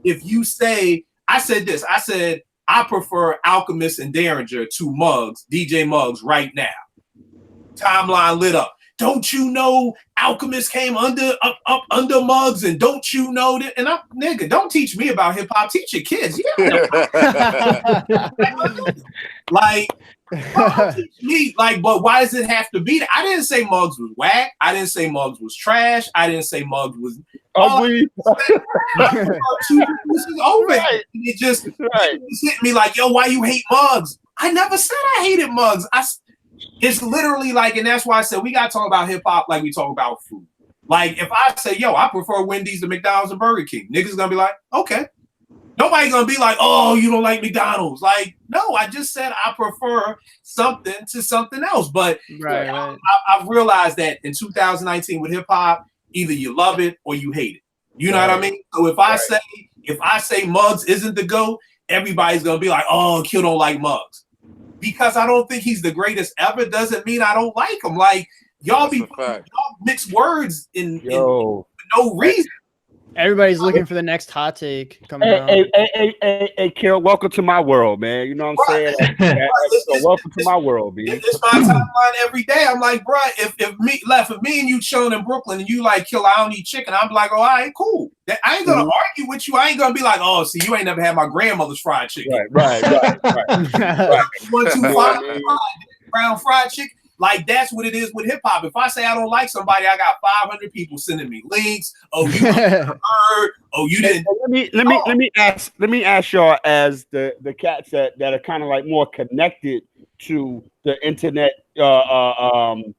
if you say, I said, I prefer Alchemist and Derringer to Muggs, DJ Muggs right now. Timeline lit up. Don't you know Alchemist came under Muggs, and don't you know that? And nigga, don't teach me about hip hop. Teach your kids. Like, teach me. Like, but why does it have to be that? I didn't say Muggs was whack. I didn't say Muggs was trash. I didn't say Muggs was ugly. Over. Right. It just hit me like, yo, why you hate Muggs? I never said I hated Muggs. It's literally like, and that's why I said we gotta talk about hip hop like we talk about food. Like if I say, yo, I prefer Wendy's to McDonald's and Burger King, niggas gonna be like, okay. Nobody's gonna be like, oh, you don't like McDonald's. Like, no, I just said I prefer something to something else. But I've realized that in 2019 with hip hop, either you love it or you hate it. You know what I mean? So if I say Muggs isn't the GOAT, everybody's gonna be like, oh, Q don't like Muggs. Because I don't think he's the greatest ever doesn't mean I don't like him. Like y'all mix words in no reason. Everybody's looking for the next hot take coming out. Hey, Kill, welcome to my world, man. You know what I'm saying? So welcome to my world, man. It's my timeline every day. I'm like, bro, if me and you chilling in Brooklyn and you like, Kill, I don't eat chicken, I'm like, oh, all right, cool. I ain't gonna argue with you. I ain't gonna be like, oh, see, you ain't never had my grandmother's fried chicken. Right. 125 brown fried chicken. Like that's what it is with hip hop. If I say I don't like somebody, I got 500 people sending me links. Oh, you heard? Oh, you didn't. Let me ask y'all as the cats that are kind of like more connected to the internet, the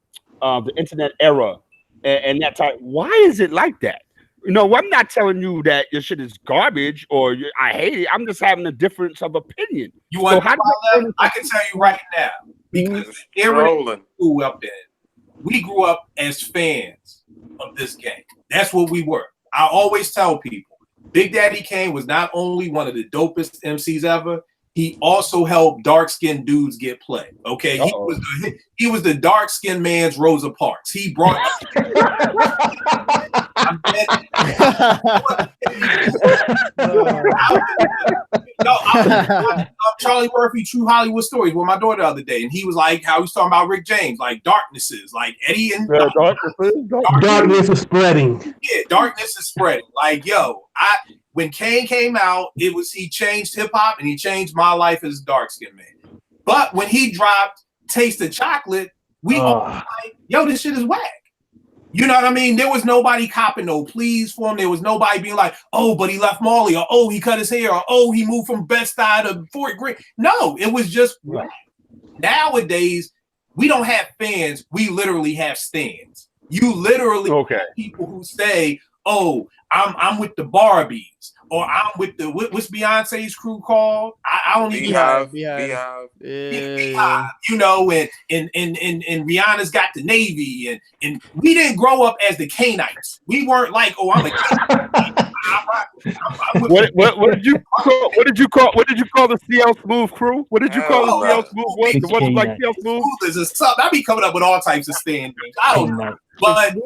internet era and that type. Why is it like that? You know, I'm not telling you that your shit is garbage or I hate it. I'm just having a difference of opinion. You want I can tell you right now. Because we grew up as fans of this game. That's what we were. I always tell people, Big Daddy Kane was not only one of the dopest MCs ever, he also helped dark-skinned dudes get play. Okay, he was the dark-skinned man's Rosa Parks. He brought Charlie Murphy True Hollywood Stories with my daughter the other day, and he was like how he was talking about Rick James, like darknesses, like Eddie and darkness is spreading. Yeah, darkness is spreading. Like, yo, when Kane came out, he changed hip hop and he changed my life as a dark skinned man. But when he dropped Taste of Chocolate, we all like, yo, this shit is whack. You know what I mean? There was nobody copping no pleas for him. There was nobody being like, oh, but he left Marley, or oh, he cut his hair, or oh, he moved from Bed-Stuy to Fort Greene. No, it was just whack. Nowadays, we don't have fans. We literally have stands. You literally have people who say, oh, I'm with the Barbies, or I'm with the what's Beyonce's crew called? I don't even know. Beehive. You know, and Rihanna's got the Navy, and we didn't grow up as the Canites. We weren't like, oh, I'm a Canite. What did you call the CL Smooth crew? What did you call the CL Smooth? The one like CL Smooth? Is a sub. I be coming up with all types of stand names. I don't know, but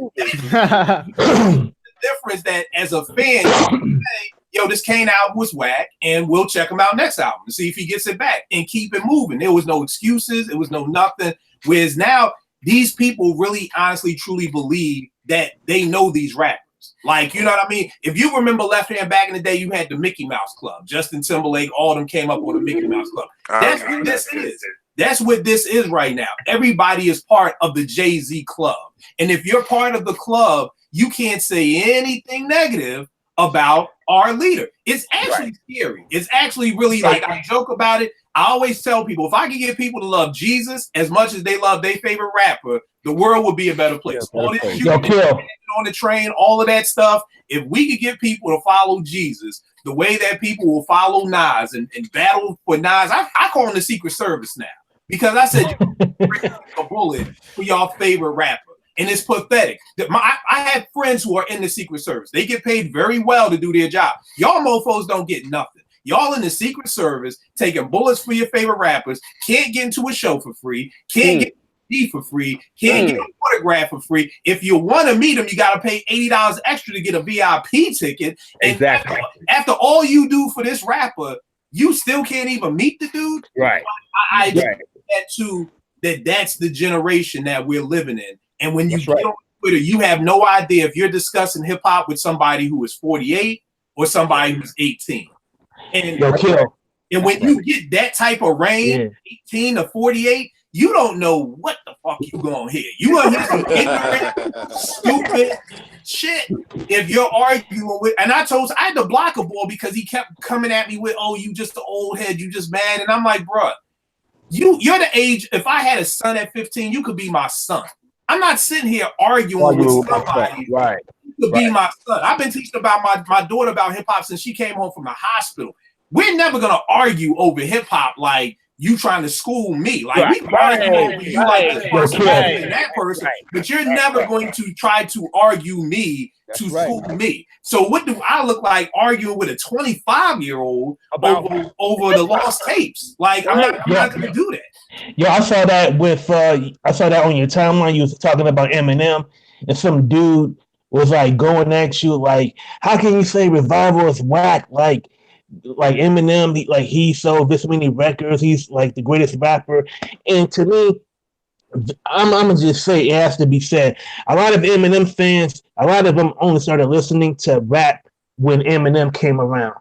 difference that as a fan, you say, yo, this Kane album was whack, and we'll check him out next album and see if he gets it back and keep it moving. There was no excuses, it was no nothing. Whereas now, these people really honestly truly believe that they know these rappers. Like, you know what I mean? If you remember Left Hand back in the day, you had the Mickey Mouse Club. Justin Timberlake, all of them came up with the Mickey Mouse Club. That's what this is. That's what this is right now. Everybody is part of the Jay-Z club. And if you're part of the club, you can't say anything negative about our leader. It's actually scary. It's actually really like, I joke about it. I always tell people, if I can get people to love Jesus as much as they love their favorite rapper, the world would be a better place. All this on the train, all of that stuff. If we could get people to follow Jesus the way that people will follow Nas and battle for Nas, I call him the Secret Service now. Because I said, a bullet for y'all favorite rapper. And it's pathetic. I have friends who are in the Secret Service. They get paid very well to do their job. Y'all mofos don't get nothing. Y'all in the Secret Service taking bullets for your favorite rappers, can't get into a show for free, can't get D for free, can't get an autograph for free. If you want to meet them, you got to pay $80 extra to get a VIP ticket. And exactly. After all you do for this rapper, you still can't even meet the dude. Right. I that too, that's the generation that we're living in. And when you get on Twitter, you have no idea if you're discussing hip hop with somebody who is 48 or somebody who's 18. And, and when you get that type of range, 18 to 48, you don't know what the fuck you gonna hear. You gonna hear some ignorant, stupid shit if you're arguing with. And I had to block a boy because he kept coming at me with, "Oh, you just the old head, you just mad." And I'm like, bruh, you're the age. If I had a son at 15, you could be my son. I'm not sitting here arguing with somebody. Right. You could be my son. I've been teaching about my daughter about hip hop since she came home from the hospital. We're never gonna argue over hip hop like you trying to school me. Like we argue over you like this person and that person, but you're never going to try to argue me to school me. So what do I look like arguing with a 25-year-old over the lost tapes? Like I'm not gonna do that. Yo, I saw that on your timeline. You was talking about Eminem, and some dude was like going at you like, how can you say Revival is whack? Like Eminem, he sold this many records. He's like the greatest rapper. And to me, I'm gonna just say it has to be said. A lot of Eminem fans, a lot of them only started listening to rap when Eminem came around.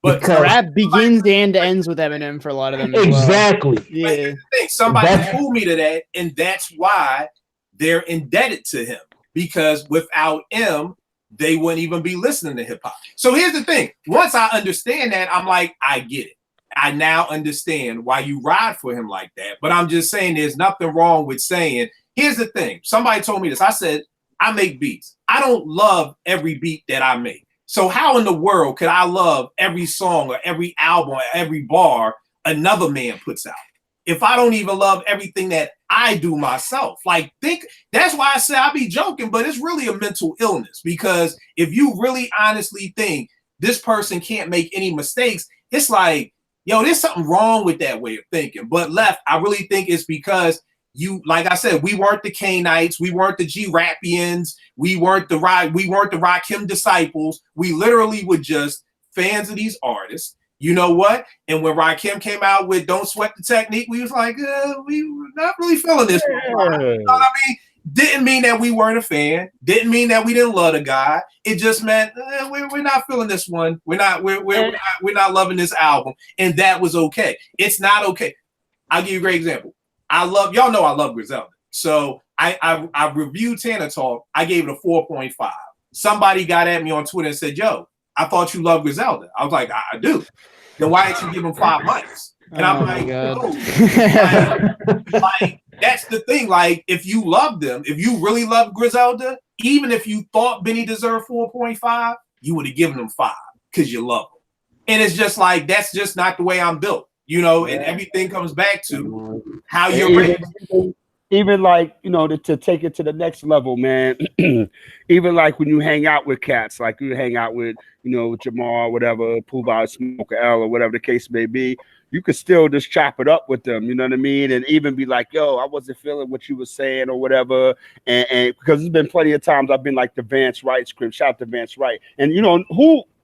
But rap begins and ends with Eminem for a lot of them. Exactly. Well. Yeah. Somebody told me to that, and that's why they're indebted to him. Because without him, they wouldn't even be listening to hip hop. So here's the thing. Once I understand that, I'm like, I get it. I now understand why you ride for him like that. But I'm just saying there's nothing wrong with saying, here's the thing. Somebody told me this. I said, I make beats. I don't love every beat that I make. So how in the world could I love every song or every album or every bar another man puts out if I don't even love everything that I do myself? Like, that's why I say I be joking, but it's really a mental illness, because if you really honestly think this person can't make any mistakes, it's like, yo, there's something wrong with that way of thinking. But Left, I really think it's because you, like I said, we weren't the Kanites, we weren't the G-Rapians, we weren't the Rakim disciples. We literally were just fans of these artists. You know what? And when Rakim came out with "Don't Sweat the Technique," we was like, we were not really feeling this. You know what I mean? Didn't mean that we weren't a fan. Didn't mean that we didn't love the guy. It just meant we're not feeling this one. We're not loving this album, and that was okay. It's not okay. I'll give you a great example. Y'all know I love Griselda. So I reviewed Tana Talk. I gave it a 4.5. Somebody got at me on Twitter and said, "Yo, I thought you loved Griselda." I was like, I do. Then why didn't you give him 5 mics? And I'm like, like, that's the thing. Like, if you love them, if you really love Griselda, even if you thought Benny deserved 4.5, you would have given him 5 because you love him. And it's just like, that's just not the way I'm built, you know, and everything comes back to how you're raised. Even like, you know, to take it to the next level, man. Even like when you hang out with cats, like you hang out with, you know, Jamal, whatever, Pooh, Smoker L, or whatever the case may be, you could still just chop it up with them, you know what I mean? And even be like, yo, I wasn't feeling what you were saying or whatever. And because there's been plenty of times I've been like the Vance Wright script, shout out to Vance Wright. And, you know,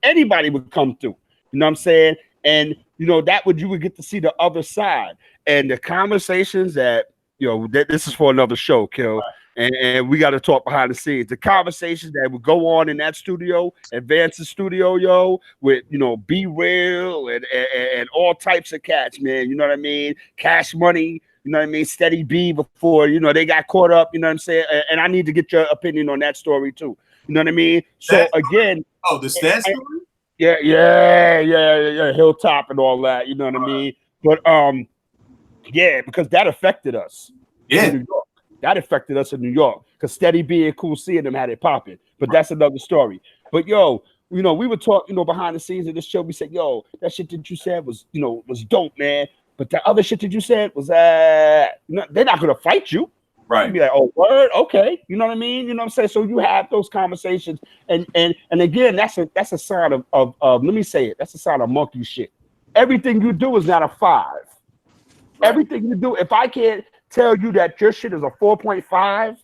anybody would come through, you know what I'm saying? And, you know, you would get to see the other side. And the conversations that, you know, this is for another show, Kill, and we got to talk behind the scenes. The conversations that would go on in that studio, Advance's studio, yo, with, you know, Be Real and all types of cats, man. You know what I mean? Cash Money, you know what I mean? Steady B before, you know, they got caught up, you know what I'm saying? And I need to get your opinion on that story too. You know what I mean? So again, the stats story? Yeah, Hilltop and all that, you know what I mean? But yeah, because that affected us. Yeah. In New York. That affected us in New York. Because Steady B and Cool C and them had it popping. But that's another story. But yo, you know, we would talk, you know, behind the scenes of this show. We said, yo, that shit that you said was, you know, was dope, man. But the other shit that you said was, you know, they're not gonna fight you. Right. You'd be like, oh, word, okay. You know what I mean? You know what I'm saying? So you have those conversations. And again, that's a sign of let me say it, that's a sign of monkey shit. Everything you do is not a 5. Everything you do, if I can't tell you that your shit is a 4.5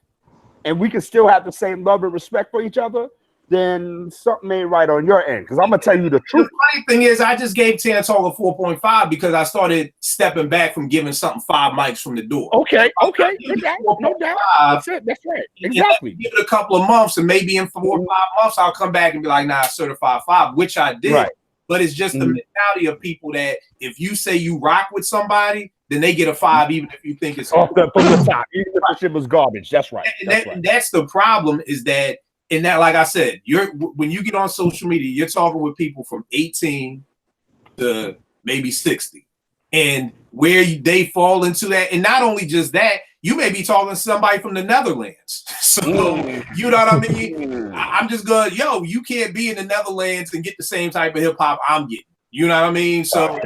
and we can still have the same love and respect for each other, then something ain't right on your end. Because I'm gonna tell you the truth. The funny thing is, I just gave Tana Talk a 4.5 because I started stepping back from giving something 5 mics from the door. Okay, no doubt. That's it. That's right. Exactly. Give it a couple of months, and maybe in 4 or 5 months, I'll come back and be like, nah, certified 5, which I did. Right. But it's just the mentality of people that if you say you rock with somebody, then they get a 5, even if you think it's off the top, even if the shit was garbage. That's right. That's the problem. Is that in that, like I said, when you get on social media, you're talking with people from 18 to maybe 60, and where they fall into that, and not only just that, you may be talking to somebody from the Netherlands. So you know what I mean? I'm just going, you can't be in the Netherlands and get the same type of hip hop I'm getting. You know what I mean? So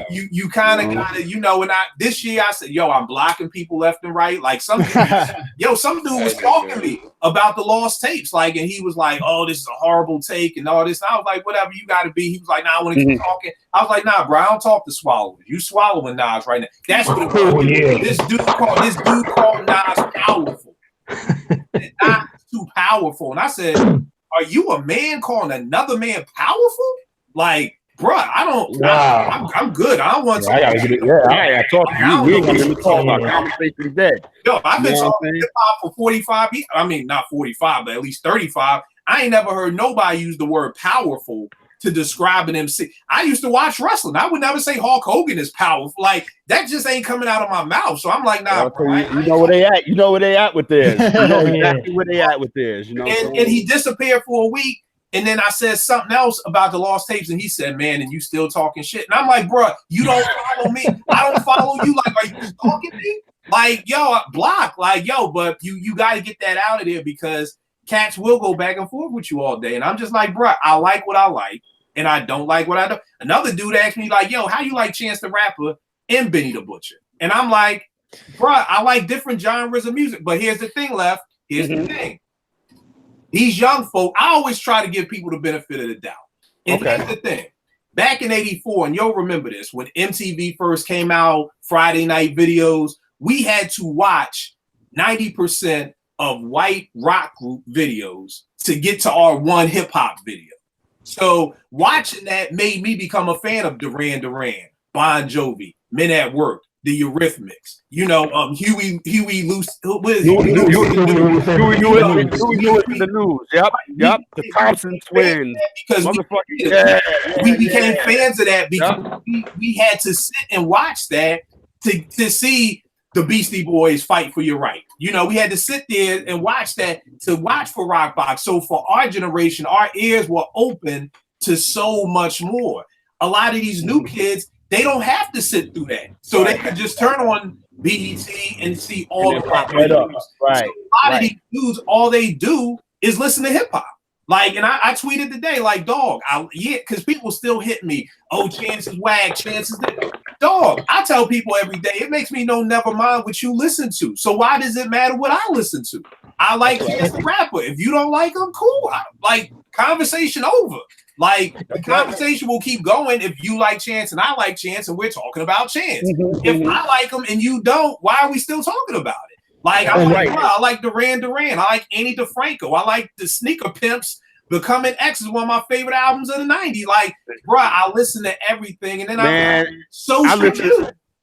you kind of gotta, and this year I said, I'm blocking people left and right. Like some dude was talking to me about the lost tapes. Like, and he was like, oh, this is a horrible take and all this. And I was like, whatever you gotta be. He was like, nah, I want to keep talking. I was like, nah, bro, I don't talk to swallowers. You swallowing Nas right now. That's what it was. This dude called Nas powerful. Nas too powerful. And I said, are you a man calling another man powerful? Like, bruh, I don't. Wow. I'm good. I don't want to. I gotta get it. I gotta talk to you. We ain't gonna talk about conversation dead. I've been talking hip hop for 45 years. I mean, not 45, but at least 35. I ain't never heard nobody use the word powerful to describe an MC. I used to watch wrestling. I would never say Hulk Hogan is powerful. Like, that just ain't coming out of my mouth. So I'm like, nah, bro. You know where they at. You know where they at with this. You know exactly where they at with this. You know. And he disappeared for a week. And then I said something else about the lost tapes, and he said, man, and you still talking shit. And I'm like, bro, you don't follow me. I don't follow you. Like, are you stalking me? Like, block. Like, but you got to get that out of there because cats will go back and forth with you all day. And I'm just like, bro, I like what I like, and I don't like what I don't. Another dude asked me, like, how you like Chance the Rapper and Benny the Butcher? And I'm like, bro, I like different genres of music. But here's the thing, Left. Here's the thing. These young folk, I always try to give people the benefit of the doubt. And here's the thing. Back in 84, and you'll remember this, when MTV first came out, Friday night videos, we had to watch 90% of white rock group videos to get to our one hip hop video. So watching that made me become a fan of Duran Duran, Bon Jovi, Men at Work, the Eurythmics, Huey Lewis, the news. Yep. The Thompson twins. Because we became fans of that because we had to sit and watch that to see the Beastie Boys fight for your right. We had to sit there and watch that to watch for Rockbox. So for our generation, our ears were open to so much more. A lot of these new kids, they don't have to sit through that. So they could just turn on BET and see all the pop videos. Right. So a lot of these dudes, all they do is listen to hip hop. Like, and I tweeted today, like, dog, because people still hit me. Oh, Chance is whack, Chance is that. Dog, I tell people every day, it makes me know never mind what you listen to. So why does it matter what I listen to? I like Chance the Rapper. If you don't like him, cool. Conversation over. Like, the conversation will keep going if you like Chance and I like Chance and we're talking about Chance. If I like him and you don't, why are we still talking about it? Like, I like Duran Duran. I like Annie DeFranco. I like the Sneaker Pimps. Becoming X is one of my favorite albums of the 90s. Like, bro, I listen to everything. And then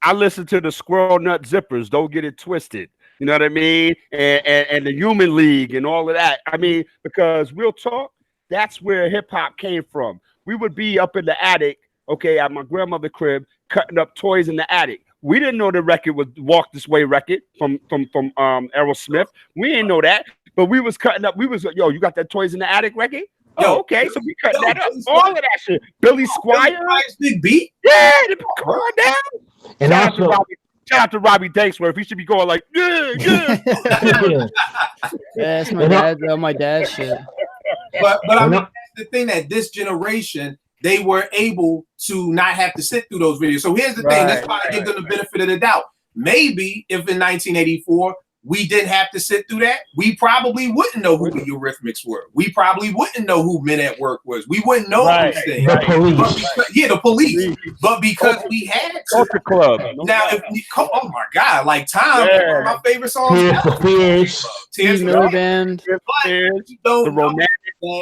I listen to the Squirrel Nut Zippers. Don't get it twisted. You know what I mean? And the Human League and all of that. I mean, because real talk, that's where hip hop came from. We would be up in the attic, at my grandmother's crib, cutting up toys in the attic. We didn't know the record was Walk This Way record from Aerosmith. We didn't know that, but we was cutting up. We was, you got that Toys in the Attic record? Oh, okay. So we cutting that up. All of that shit. Billy Squire. Big beat. Yeah, come on down. And shout out to Robbie Danksworth. He should be going like, yeah. That's my dad. My dad's shit. But I mean, that's the thing that this generation, they were able to not have to sit through those videos. So here's the thing. That's why I give them the benefit of the doubt. Maybe if in 1984 we didn't have to sit through that, we probably wouldn't know who the Eurythmics were. We probably wouldn't know who Men at Work was. We wouldn't know these things. The Police. The Police. But because we had to. Culture Club. Now, oh my God, like Time, one of my favorite songs. Tears for Fears. Tears for Band. The Romantic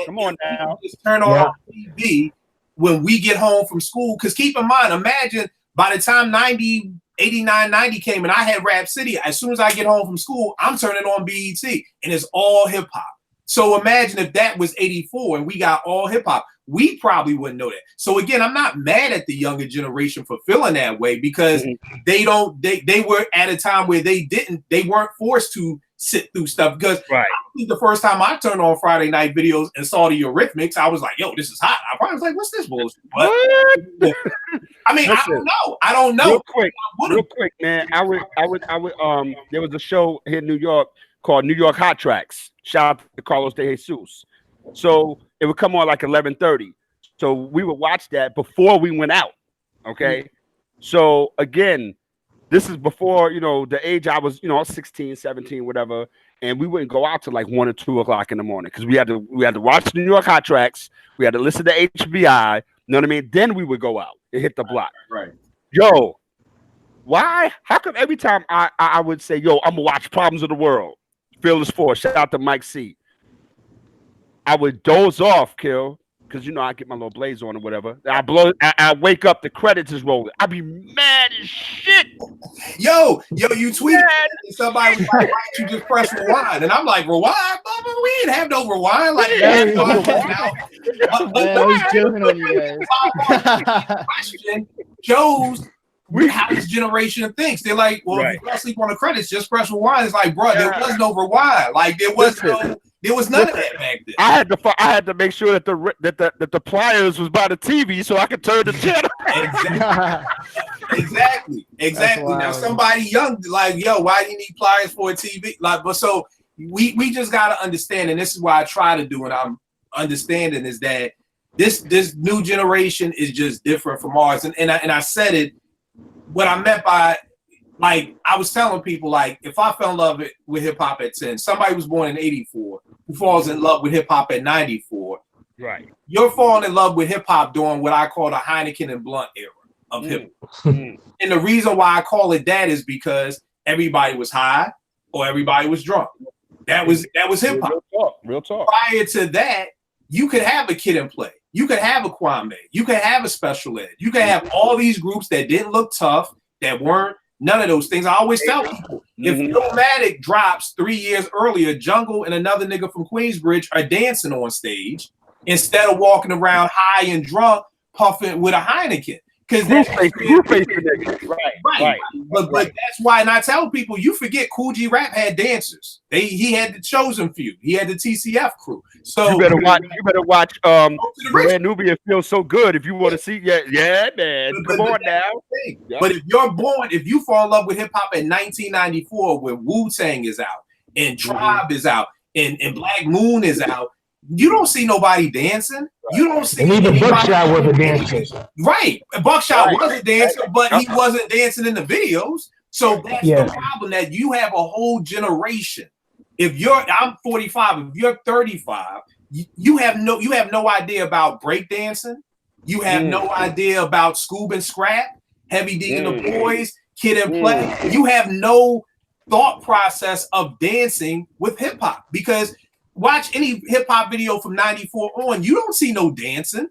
Come on now. Just turn on our TV when we get home from school. Because keep in mind, imagine by the time 89, 90 came and I had Rap City, as soon as I get home from school, I'm turning on BET and it's all hip hop. So imagine if that was 84 and we got all hip hop, we probably wouldn't know that. So again, I'm not mad at the younger generation for feeling that way because they were at a time where they weren't forced to sit through stuff. Because I think the first time I turned on Friday night videos and saw the Eurythmics, I was like, yo, this is hot. I probably was like, what's this bullshit? But, I mean, listen, I don't know. Real quick, man. I would there was a show here in New York called New York Hot Tracks. Shout out to Carlos De Jesus. So it would come on like 11:30. So we would watch that before we went out. Okay. So again, this is before, the age I was, 16, 17, whatever. And we wouldn't go out till like 1 or 2 o'clock in the morning because we had to watch New York Hot Tracks. We had to listen to HBI. You know what I mean? Then we would go out and hit the block. Right. Yo, why? How come every time I would say, yo, I'm gonna watch Problems of the World, Fearless Force, shout out to Mike C. I would doze off, Kill, because I get my little blaze on or whatever. I wake up, the credits is rolling. I'd be mad as shit. Yo, you tweeted somebody was like, why don't you just press rewind? And I'm like, rewind? We didn't have no rewind. Like, I was joking on you guys. Question shows how this generation thinks. They're like, well, if you fall asleep on the credits, just press rewind. It's like, bro, there was no rewind. Like, there was none of that back then. I had to make sure that the pliers was by the TV so I could turn the channel. Exactly. Now somebody young, like, yo, why do you need pliers for a TV? Like, but so we just gotta understand, and this is why I try to do, and I'm understanding is that this new generation is just different from ours. And I said it. What I meant by, like, I was telling people, like, if I fell in love with hip hop at 10, somebody was born in 84 who falls in love with hip hop at 94. Right. You're falling in love with hip hop during what I call the Heineken and Blunt era of hip hop. And the reason why I call it that is because everybody was high or everybody was drunk. That was hip hop. Real talk. Prior to that, you could have a Kid and Play. You could have a Kwame. You could have a Special Ed. You could have all these groups that didn't look tough, that weren't none of those things. I always tell people, if Illmatic drops 3 years earlier, Jungle and another nigga from Queensbridge are dancing on stage instead of walking around high and drunk, puffing with a Heineken. Because that's right. But that's why, and I tell people, you forget Kool G Rap had dancers. He had the Chosen Few. He had the TCF crew. So you better watch Red Nubia Feels So Good if you want to see. Yeah, man. Come on now. But if you fall in love with hip hop in 1994, when Wu-Tang is out and Tribe is out and Black Moon is out, you don't see nobody dancing. You don't see. And even Buckshot wasn't dancing. Right. Buckshot wasn't dancing, but he wasn't dancing in the videos. So that's the problem, that you have a whole generation. I'm 45, if you're 35, you have no idea about breakdancing. You have no idea about Scoob and Scrap, Heavy D and the Boys, Kid and Play. You have no thought process of dancing with hip hop, because watch any hip hop video from 94 on, you don't see no dancing.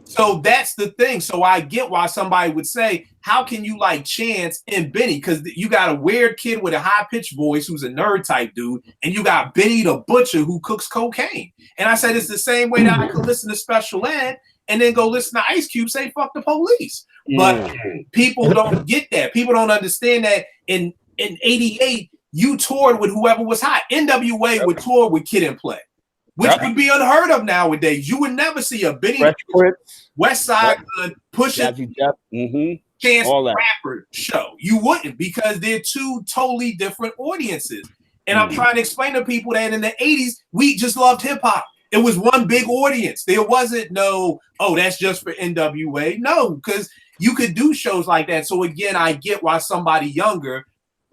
So that's the thing. So I get why somebody would say, how can you like Chance and Benny? Because you got a weird kid with a high-pitched voice who's a nerd type dude, and you got Benny the Butcher who cooks cocaine. And I said, it's the same way that I could listen to Special Ed and then go listen to Ice Cube say fuck the police. But people don't get that. People don't understand that in 88, you toured with whoever was hot. NWA would tour with Kid and Play, which would be unheard of nowadays. You would never see a Benny West Side Pusha Chance Rapper show. You wouldn't, because they're two totally different audiences. And I'm trying to explain to people that in the 80s, we just loved hip hop. It was one big audience. There wasn't that's just for NWA. No, because you could do shows like that. So again, I get why somebody younger,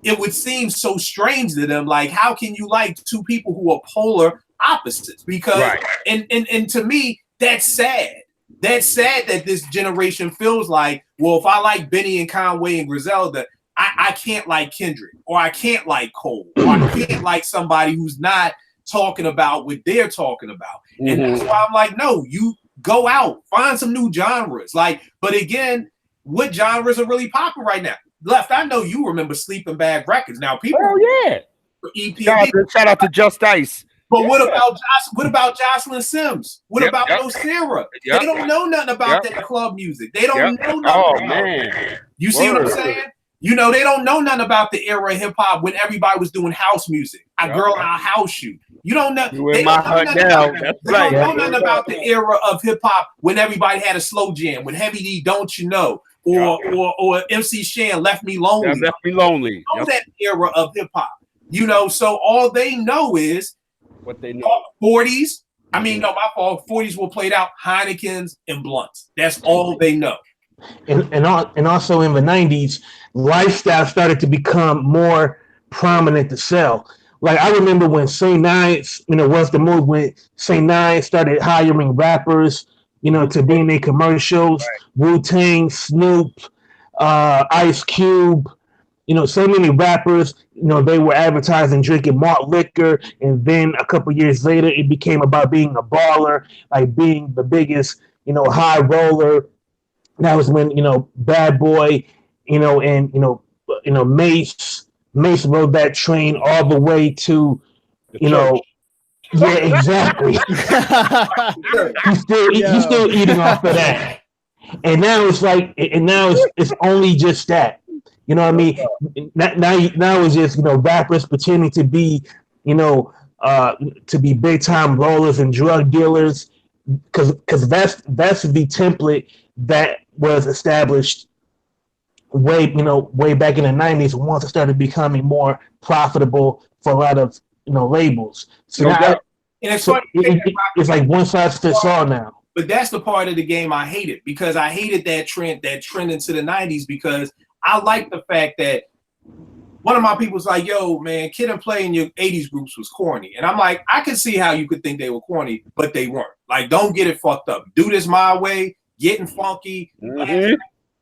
it would seem so strange to them. Like, how can you like two people who are polar opposites? Because and to me, that's sad. That's sad that this generation feels like, well, if I like Benny and Conway and Griselda, I can't like Kendrick, or I can't like Cole, or I can't like somebody who's not talking about what they're talking about. And that's why I'm like, no, you go out, find some new genres. Like, but again, what genres are really popular right now? Left, I know you remember Sleeping Bag Records. Now people EPMD. Shout out to Just Ice. But what about Jocelyn Sims? What about No Sarah? They don't know nothing about that club music. They don't know nothing. Oh man. You see what I'm saying? You know, they don't know nothing about the era of hip hop when everybody was doing house music. Girl, I'll house you. You don't know. They don't know nothing about the era of hip hop when everybody had a slow jam. When Heavy D, Don't You Know, or MC Shan, Left Me Lonely. Left Me Lonely. That era of hip hop. You know, so all they know is what they know. 40s. I mean, no, my fault. 40s were played out Heinekens and blunts. That's all they know. And also in the 90s, lifestyle started to become more prominent to sell. Like I remember when St. Nice, was the move when St. Nice started hiring rappers, to be in their commercials. Right. Wu-Tang, Snoop, Ice Cube, so many rappers, they were advertising drinking malt liquor, and then a couple years later, it became about being a baller, like being the biggest, high roller. That was when, Bad Boy, and Mace rode that train all the way to, yeah, exactly. he's still eating off of that, and now it's like, it's only just that. You know what I mean? Now it's just, rappers pretending to be, to be big time rollers and drug dealers, because that's the template that was established way back in the 90s once it started becoming more profitable for a lot of labels. So now, it's like one size fits all now. But that's the part of the game I hated, because I hated that trend into the 90s, because I like the fact that one of my people was like, yo, man, Kid and Play in your 80s groups was corny. And I'm like, I can see how you could think they were corny, but they weren't. Like, don't get it fucked up. Do This My Way, Getting Funky.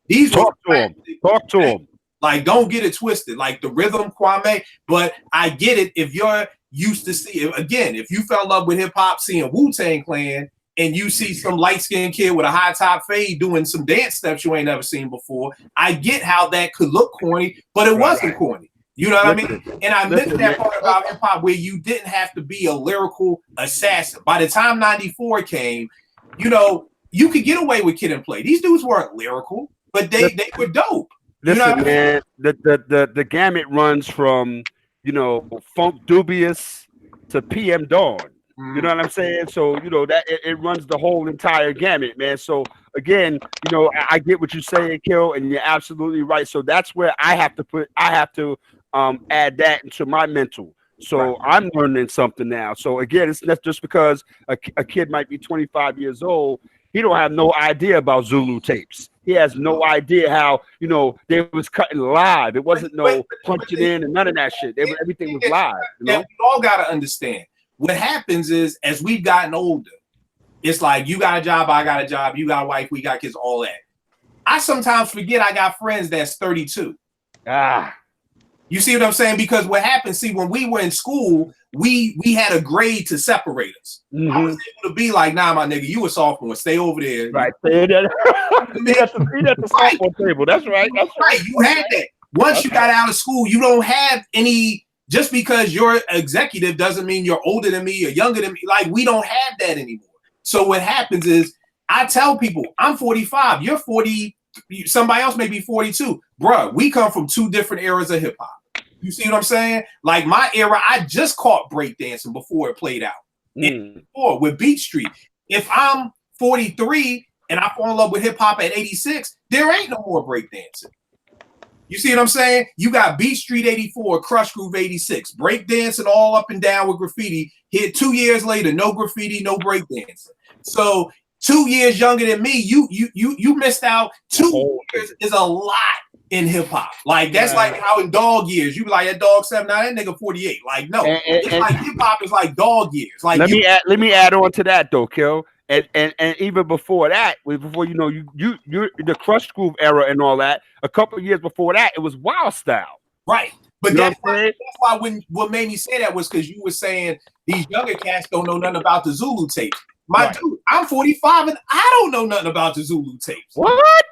These Talk to them. Like, don't get it twisted. Like, the rhythm, Kwame. But I get it if you're used to see it. Again, if you fell in love with hip-hop seeing Wu-Tang Clan, and you see some light-skinned kid with a high top fade doing some dance steps you ain't never seen before, I get how that could look corny, but it wasn't corny. You know what I mean? And I missed that part about hip-hop where you didn't have to be a lyrical assassin. By the time 94 came, you could get away with Kid and Play. These dudes weren't lyrical, but they were dope. Listen, man, the gamut runs from, Funk Dubious to PM Dawn. You know what I'm saying? So, that it runs the whole entire gamut, man. So again, I get what you're saying, Kill, and you're absolutely right. So that's where I have to add that into my mental. So I'm learning something now. So again, it's not just because a kid might be 25 years old, he don't have no idea about Zulu tapes. He has no idea how, they was cutting live. It wasn't punching in and none of that shit. Everything was live. We all got to understand. What happens is, as we've gotten older, it's like, you got a job, I got a job, you got a wife, we got kids, all that. I sometimes forget I got friends that's 32. You see what I'm saying? Because what happens, when we were in school, we had a grade to separate us. Mm-hmm. I was able to be like, nah, my nigga, you a sophomore, stay over there. Right. Stay at the sophomore table. That's right. You had that. Once you got out of school, you don't have any. Just because you're executive doesn't mean you're older than me or younger than me. Like, we don't have that anymore. So what happens is, I tell people, I'm 45, you're 40, somebody else may be 42. Bruh, we come from two different eras of hip hop. You see what I'm saying? Like, my era, I just caught breakdancing before it played out. Before, with Beat Street. If I'm 43 and I fall in love with hip hop at 86, there ain't no more breakdancing. You see what I'm saying? You got Beat Street 84, Crush Groove 86, breakdancing all up and down with graffiti. Hit 2 years later, no graffiti, no breakdancing. So 2 years younger than me, you missed out. 2 years is a lot in hip hop. Like, that's like how in dog years, you be like, that dog 7, now that nigga 48. Like, no, it's like hip hop is like dog years. Like, let me add on to that though, Kill. And even before that, you the Crush Groove era and all that, a couple of years before that, it was Wild Style. Right. But that's why when what made me say that was because you were saying these younger cats don't know nothing about the Zulu tapes. Dude, I'm 45 and I don't know nothing about the Zulu tapes. What?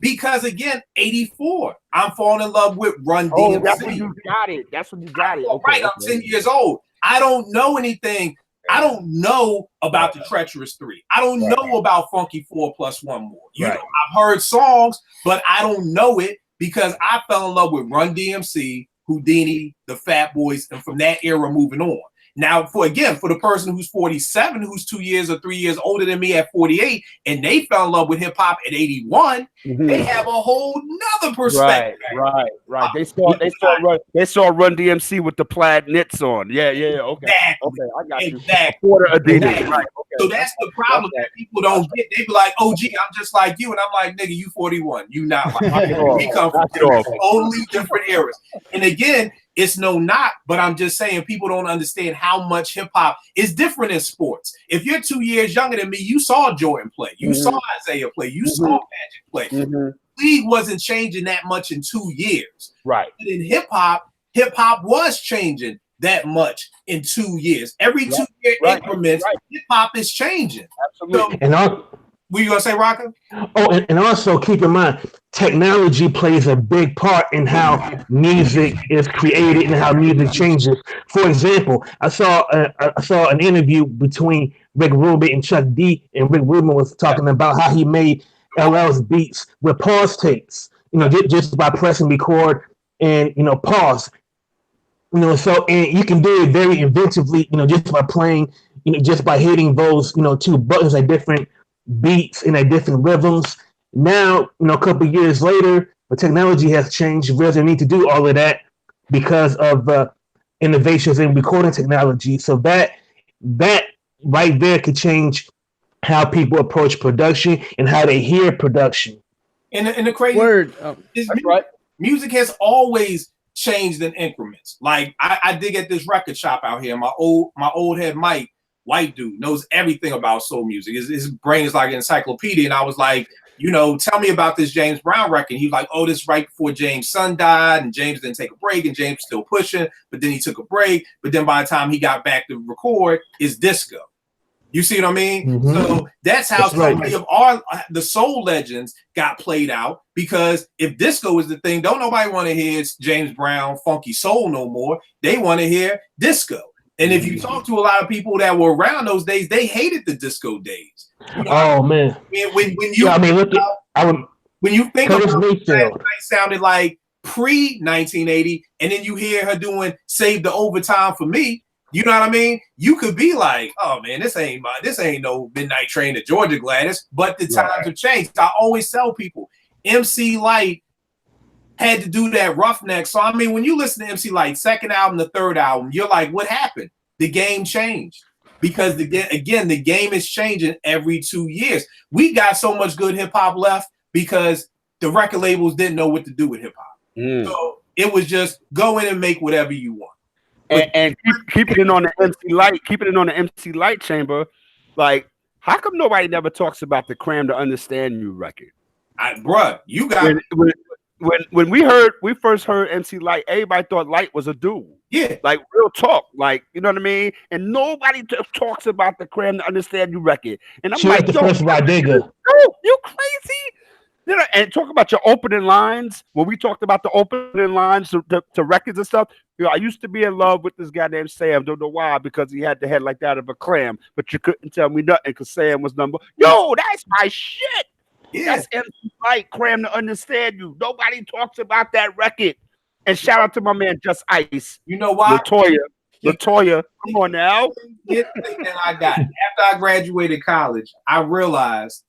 Because again, 84, I'm falling in love with Run DMC. Oh, that's when you got it. That's when you got it. Okay, I'm 10 years old. I don't know anything. I don't know about the Treacherous 3. I don't know about Funky 4 plus one more. You know, I've heard songs, but I don't know it because I fell in love with Run DMC, Houdini, the Fat Boys, and from that era moving on. Now, for the person who's 47, who's 2 years or 3 years older than me at 48, and they fell in love with hip hop at 81, they have a whole nother perspective. Right. They saw Run DMC with the plaid knits on. Yeah. Okay. Exactly. Okay, I got you. Exactly. Adidas. Right. Okay. So that's the problem that people don't get. They be like, "Oh, gee, I'm just like you," and I'm like, "Nigga, you 41. You not like me. We come from totally different eras." And again, it's no knock, but I'm just saying people don't understand how much hip hop is different in sports. If you're 2 years younger than me, you saw Jordan play, you saw Isaiah play, you saw Magic play. League wasn't changing that much in 2 years. Right. But in hip hop was changing that much in 2 years. Every 2 year increments, hip hop is changing. Absolutely. So, were you gonna say, Rocco? Oh, and also keep in mind, technology plays a big part in how music is created and how music changes. For example, I saw an interview between Rick Rubin and Chuck D, and Rick Rubin was talking about how he made LL's beats with pause tapes. You know, just by pressing record and pause. So and you can do it very inventively. Just by playing. Just by hitting those two buttons at different beats and at different rhythms. Now, a couple of years later, the technology has changed. We doesn't need to do all of that because of innovations in recording technology. So that right there could change how people approach production and how they hear production. And the crazy word is music has always changed in increments. Like I dig at this record shop out here. My old head Mike, white dude, knows everything about soul music. His brain is like an encyclopedia. And I was like, tell me about this James Brown record. He was like, oh, this is right before James' son died, and James didn't take a break, and James still pushing, but then he took a break. But then by the time he got back to record, it's disco. You see what I mean? So that's how so many of the soul legends got played out, because if disco is the thing, don't nobody want to hear James Brown funky soul no more. They want to hear disco. And if you talk to a lot of people that were around those days, they hated the disco days. Man. When you think of it, sounded like pre-1980, and then you hear her doing Save the Overtime for Me, you know what I mean? You could be like, oh man, this ain't no Midnight Train to Georgia Gladys, but the times have changed. I always tell people, MC Lyte had to do that Roughneck. So I mean, when you listen to MC Lyte's second album, the third album, you're like, what happened? The game changed. Because the game is changing every 2 years. We got so much good hip hop left because the record labels didn't know what to do with hip hop. So it was just go in and make whatever you want. And keep it on the MC Lyte, keep it on the MC Lyte chamber. Like, how come nobody never talks about the Cram to Understand You record? Bruh, you got when we first heard MC Lyte, everybody thought Lyte was a dude. Yeah, like real talk, like you know what I mean. And nobody talks about the Cram to Understand You record. And I'm like, yo, you crazy? And talk about your opening lines. When we talked about the opening lines to records and stuff, I used to be in love with this guy named Sam. Don't know why, because he had the head like that of a clam. But you couldn't tell me nothing because Sam was number. Yo, that's my shit. Yeah. That's MC Lyte, Cram to Understand You. Nobody talks about that record. And shout out to my man Just Ice. You know why? Latoya, come on now. I got after I graduated college, I realized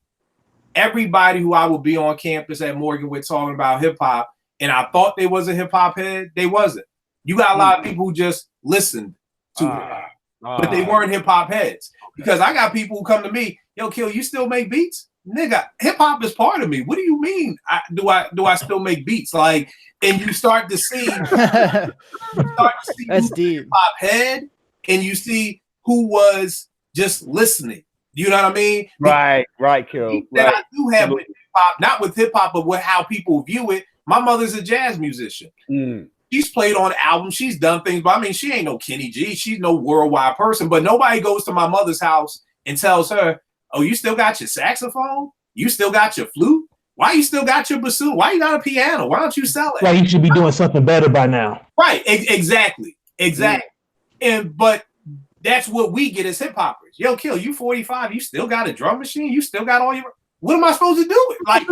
everybody who I would be on campus at Morganwood talking about hip hop, and I thought they was a hip hop head, they wasn't. You got a lot of people who just listened to it, but they weren't hip hop heads. Because I got people who come to me, yo, Kill, you still make beats? Nigga, hip hop is part of me. What do you mean? Do I still make beats? Like, and you start to see, that's deep. Hip hop head, and you see who was just listening. You know what I mean? Right, Kill. That I do have with hip hop, not with hip hop, but with how people view it. My mother's a jazz musician. She's played on albums, she's done things, but I mean, she ain't no Kenny G. She's no worldwide person. But nobody goes to my mother's house and tells her, "Oh, you still got your saxophone? You still got your flute? Why you still got your bassoon? Why you got a piano? Why don't you sell it?" Like you should be doing something better by now. Right? Exactly. And but that's what we get as hip hoppers. Yo, Kill, you 45, you still got a drum machine? You still got all your. What am I supposed to do? Like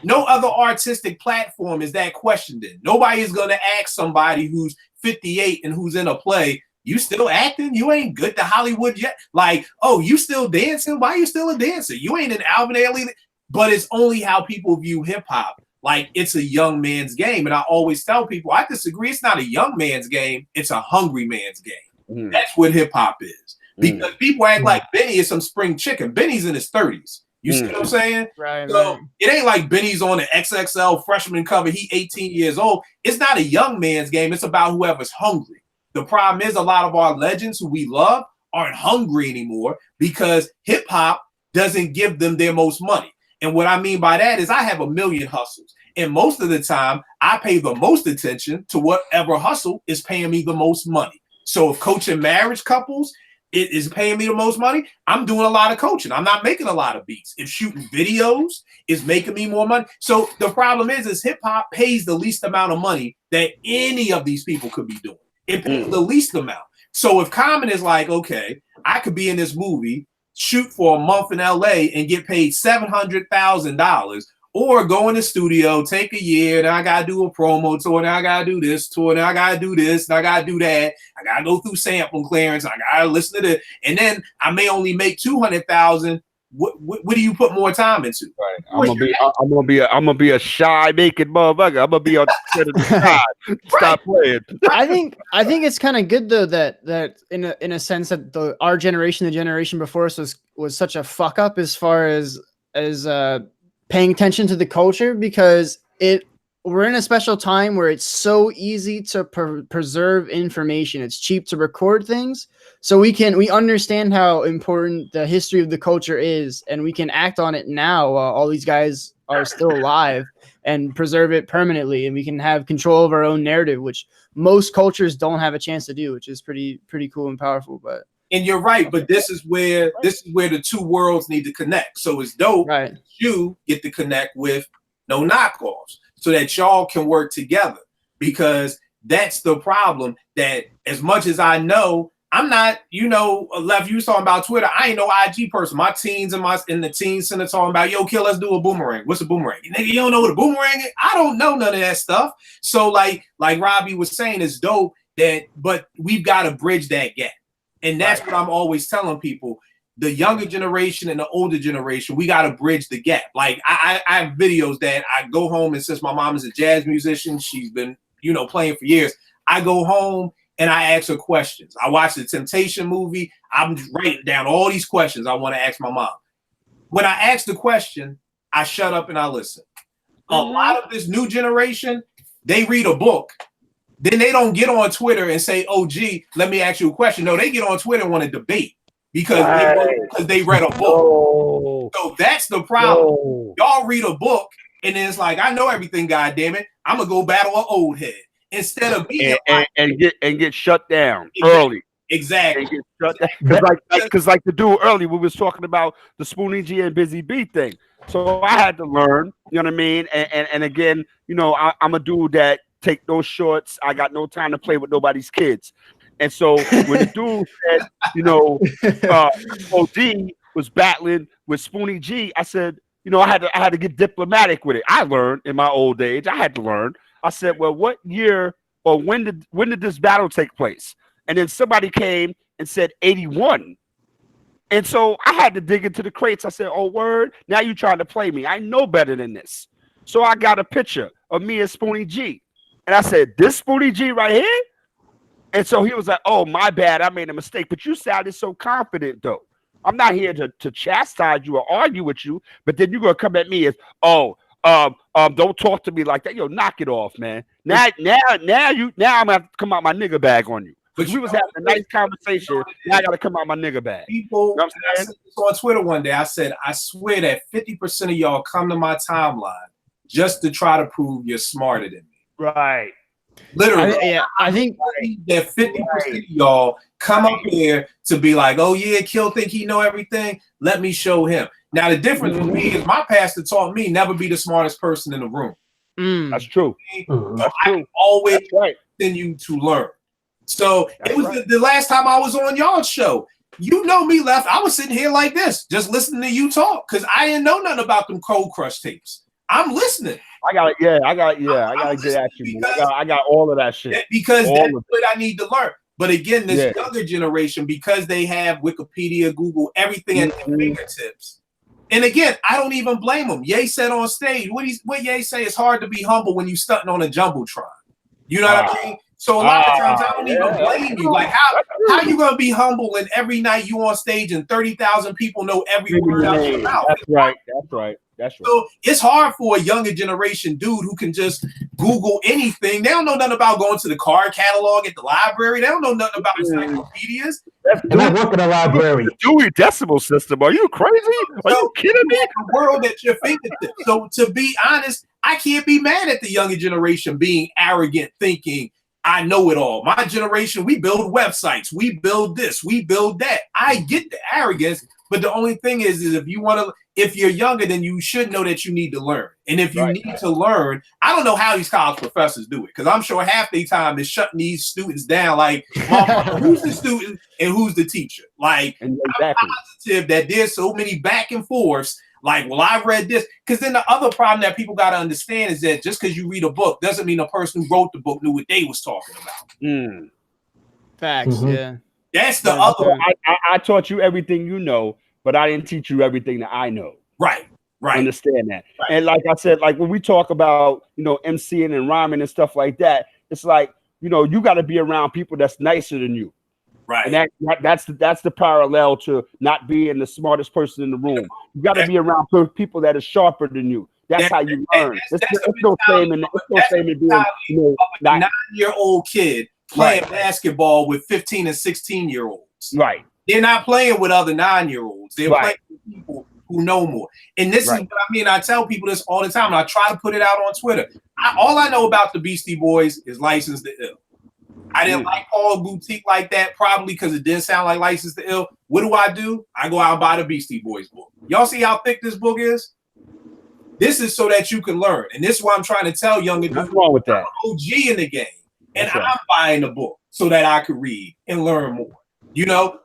no other artistic platform is that questioned in. Nobody is gonna ask somebody who's 58 and who's in a play, you still acting? You ain't good to Hollywood yet. Like, oh, you still dancing? Why are you still a dancer? You ain't an Alvin Ailey. But it's only how people view hip hop. Like it's a young man's game. And I always tell people, I disagree. It's not a young man's game. It's a hungry man's game. That's what hip hop is. Because people act like Benny is some spring chicken. Benny's in his 30s. You see what I'm saying? Right. So it ain't like Benny's on the XXL freshman cover. He 18 years old. It's not a young man's game. It's about whoever's hungry. The problem is a lot of our legends who we love aren't hungry anymore because hip hop doesn't give them their most money. And what I mean by that is I have a million hustles. And most of the time, I pay the most attention to whatever hustle is paying me the most money. So if coaching marriage couples, it is paying me the most money, I'm doing a lot of coaching. I'm not making a lot of beats. If shooting videos is making me more money. So the problem is hip hop pays the least amount of money that any of these people could be doing. It pays the least amount. So if Common is like, okay, I could be in this movie, shoot for a month in LA and get paid $700,000, or go in the studio, take a year, then I gotta do a promo tour, then I gotta do this tour, then I gotta do this, then I gotta do that, I gotta go through sample clearance, I gotta listen to this, and then I may only make $200,000. What do you put more time into? Right. I'm gonna be a shy naked motherfucker. I'm gonna be on the side. Stop playing. I think it's kind of good though that in a sense that our generation, the generation before us was such a fuck up as far as paying attention to the culture, because we're in a special time where it's so easy to preserve information. It's cheap to record things. So we understand how important the history of the culture is, and we can act on it now while all these guys are still alive, and preserve it permanently. And we can have control of our own narrative, which most cultures don't have a chance to do, which is pretty cool and powerful. And you're right, but this is where the two worlds need to connect. So it's dope. Right. You get to connect with No Knockoffs, so that y'all can work together, because that's the problem. That as much as I know, I'm not, Left, you was talking about Twitter. I ain't no IG person. My teens in the teen center talking about, yo, Kill, let's do a boomerang. What's a boomerang? Nigga, you don't know what a boomerang is? I don't know none of that stuff. So like Robbie was saying, it's dope but we've got to bridge that gap. And that's what I'm always telling people. The younger generation and the older generation, we got to bridge the gap. Like I have videos that I go home, and since my mom is a jazz musician, she's been, playing for years. I go home and I ask her questions. I watch the Temptation movie. I'm writing down all these questions I want to ask my mom. When I ask the question, I shut up and I listen. A lot of this new generation, they read a book. Then they don't get on Twitter and say, oh, gee, let me ask you a question. No, they get on Twitter and want to debate because they read a book. Oh. So that's the problem. Oh. Y'all read a book and then it's like, I know everything, goddammit. I'm going to go battle an old head instead of being and get shut down early. Exactly. Because like the dude early, we was talking about the Spoonie G and Busy B thing. So I had to learn, you know what I mean? And again, I'm a dude that take those shorts. I got no time to play with nobody's kids. And so when the dude said, OD was battling with Spoonie G, I said, I had to get diplomatic with it. I learned in my old age. I had to learn. I said, well, what year or when did this battle take place? And then somebody came and said 81. And so I had to dig into the crates. I said, oh, word, now you trying to play me. I know better than this. So I got a picture of me and Spoonie G. And I said, this Spoonie G right here? And so he was like, oh, my bad. I made a mistake. But you sounded so confident, though. I'm not here to chastise you or argue with you. But then you're going to come at me as, don't talk to me like that. Yo, knock it off, man. Now I'm going to have to come out my nigga bag on you. But we was having a nice conversation. Now I got to come out my nigga bag. People, I said this on Twitter one day. I said, I swear that 50% of y'all come to my timeline just to try to prove you're smarter than me. Right. Literally. I think that 50% of y'all come up here to be like, oh yeah, Kill think he know everything. Let me show him. Now the difference with me is my pastor taught me never be the smartest person in the room. That's true. That's I always continue to learn. So it was the last time I was on y'all's show. You know me, Left. I was sitting here like this, just listening to you talk, because I didn't know nothing about them Cold Crush tapes. I'm listening. I gotta get at you. I got all of that shit. Because that's what I need to learn. But again, this younger generation, because they have Wikipedia, Google, everything at their fingertips. And again, I don't even blame them. Ye said on stage, what Ye say is hard to be humble when you stunting on a jumbotron. You know what I mean? So a lot of times I don't even blame you. Like how you gonna be humble when every night you on stage and 30,000 people know every word out your mouth? That's right. So it's hard for a younger generation dude who can just Google anything. They don't know nothing about going to the card catalog at the library. They don't know nothing about encyclopedias. And I work in a library. Dewey Decimal System. Are you crazy? Are you kidding me? The world at your fingertips. So to be honest, I can't be mad at the younger generation being arrogant, thinking I know it all. My generation, we build websites, we build this, we build that. I get the arrogance, but the only thing is if you're younger, then you should know that you need to learn. And if you need to learn, I don't know how these college professors do it, because I'm sure half the time is shutting these students down. Like, who's the student and who's the teacher? Like, I'm positive that there's so many back and forths. Like, well, I read this. Because then the other problem that people got to understand is that just because you read a book doesn't mean the person who wrote the book knew what they was talking about. Facts, yeah. That's the other. I taught you everything you know, but I didn't teach you everything that I know. Right. Understand that. Right. And like I said, like when we talk about, MCing and rhyming and stuff like that, it's like, you got to be around people that's nicer than you. Right. And that's the parallel to not being the smartest person in the room. You got to be around people that are sharper than you. That's how you learn. It's no shame in being a 9-year-old kid playing basketball with 15 and 16-year-olds. Right. They're not playing with other 9-year-olds. They're playing with people who know more. And this is what I mean. I tell people this all the time, and I try to put it out on Twitter. All I know about the Beastie Boys is License to Ill. I didn't like Paul Boutique like that, probably because it didn't sound like License to Ill. What do? I go out and buy the Beastie Boys book. Y'all see how thick this book is? This is so that you can learn. And this is what I'm trying to tell younger dudes. What's wrong with that? I'm OG in the game. And I'm buying the book so that I could read and learn more.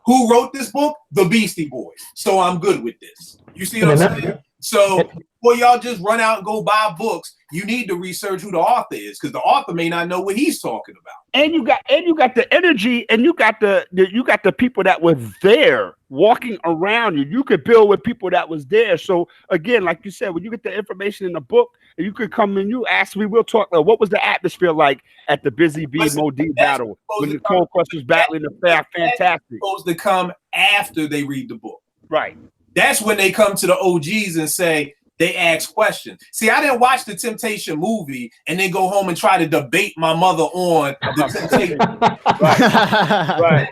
Who wrote this book? The Beastie Boys. So I'm good with this. You see what I'm saying? So before y'all just run out and go buy books, you need to research who the author is, because the author may not know what he's talking about. And you got the energy, and you got the people that were there walking around you. You could build with people that was there. So again, like you said, when you get the information in the book, and you could come and you ask me, we'll talk. What was the atmosphere like at the Busy Bee Mo D battle when the Cold Crush was battling the Fantastic? That's supposed to come after they read the book. Right. That's when they come to the OGs and say, they ask questions. See, I didn't watch the Temptation movie and then go home and try to debate my mother on the Temptation. Right.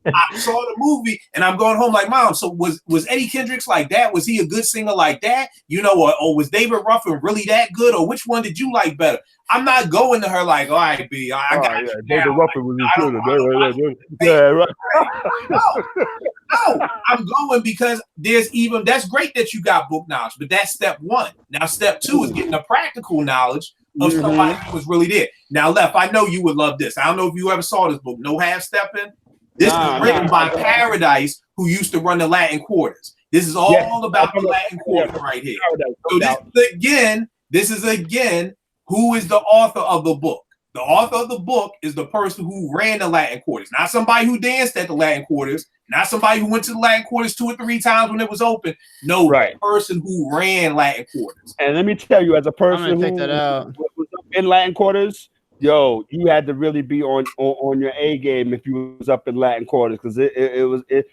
I saw the movie and I'm going home like, Mom, so was Eddie Kendricks like that? Was he a good singer like that? Or was David Ruffin really that good? Or which one did you like better? I'm not going to her like, all right, B, I got you. David Ruffin was No, I'm going because that's great that you got book knowledge, but that's step one. Now, step two is getting the practical knowledge of somebody who was really there. Now, Left, I know you would love this. I don't know if you ever saw this book, No Half Stepping. This is written by Paradise, who used to run the Latin Quarters. This is all about the Latin Quarters right here. So this is again, who is the author of the book? The author of the book is the person who ran the Latin Quarters, not somebody who danced at the Latin Quarters, not somebody who went to the Latin Quarters 2 or 3 times when it was open. No, the person who ran Latin Quarters. And let me tell you, as a person who was up in Latin Quarters, you had to really be on your A game if you was up in Latin Quarters, because the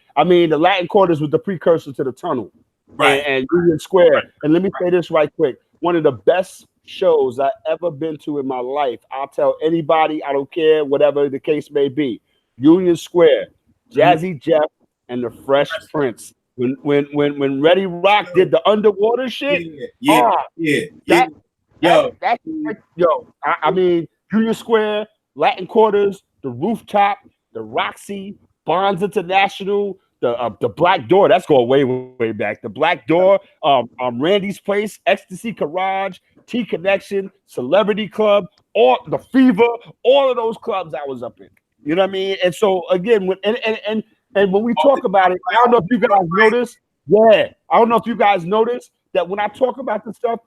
Latin Quarters was the precursor to the Tunnel, and Union Square. Right. And let me say this right quick: one of the best shows I ever been to in my life. I'll tell anybody, I don't care, whatever the case may be. Union Square, Jazzy Jeff and the Fresh Prince. When Ready Rock did the underwater shit, I mean, Union Square, Latin Quarters, the Rooftop, the Roxy, Bonds International, the Black Door. That's going way back. The Black Door, Randy's Place, Ecstasy Garage, T Connection, Celebrity Club, all the Fever, all of those clubs I was up in. You know what I mean? And so again, and when we talk about it, I don't know if you guys notice. Yeah, I don't know if you guys notice that when I talk about this stuff,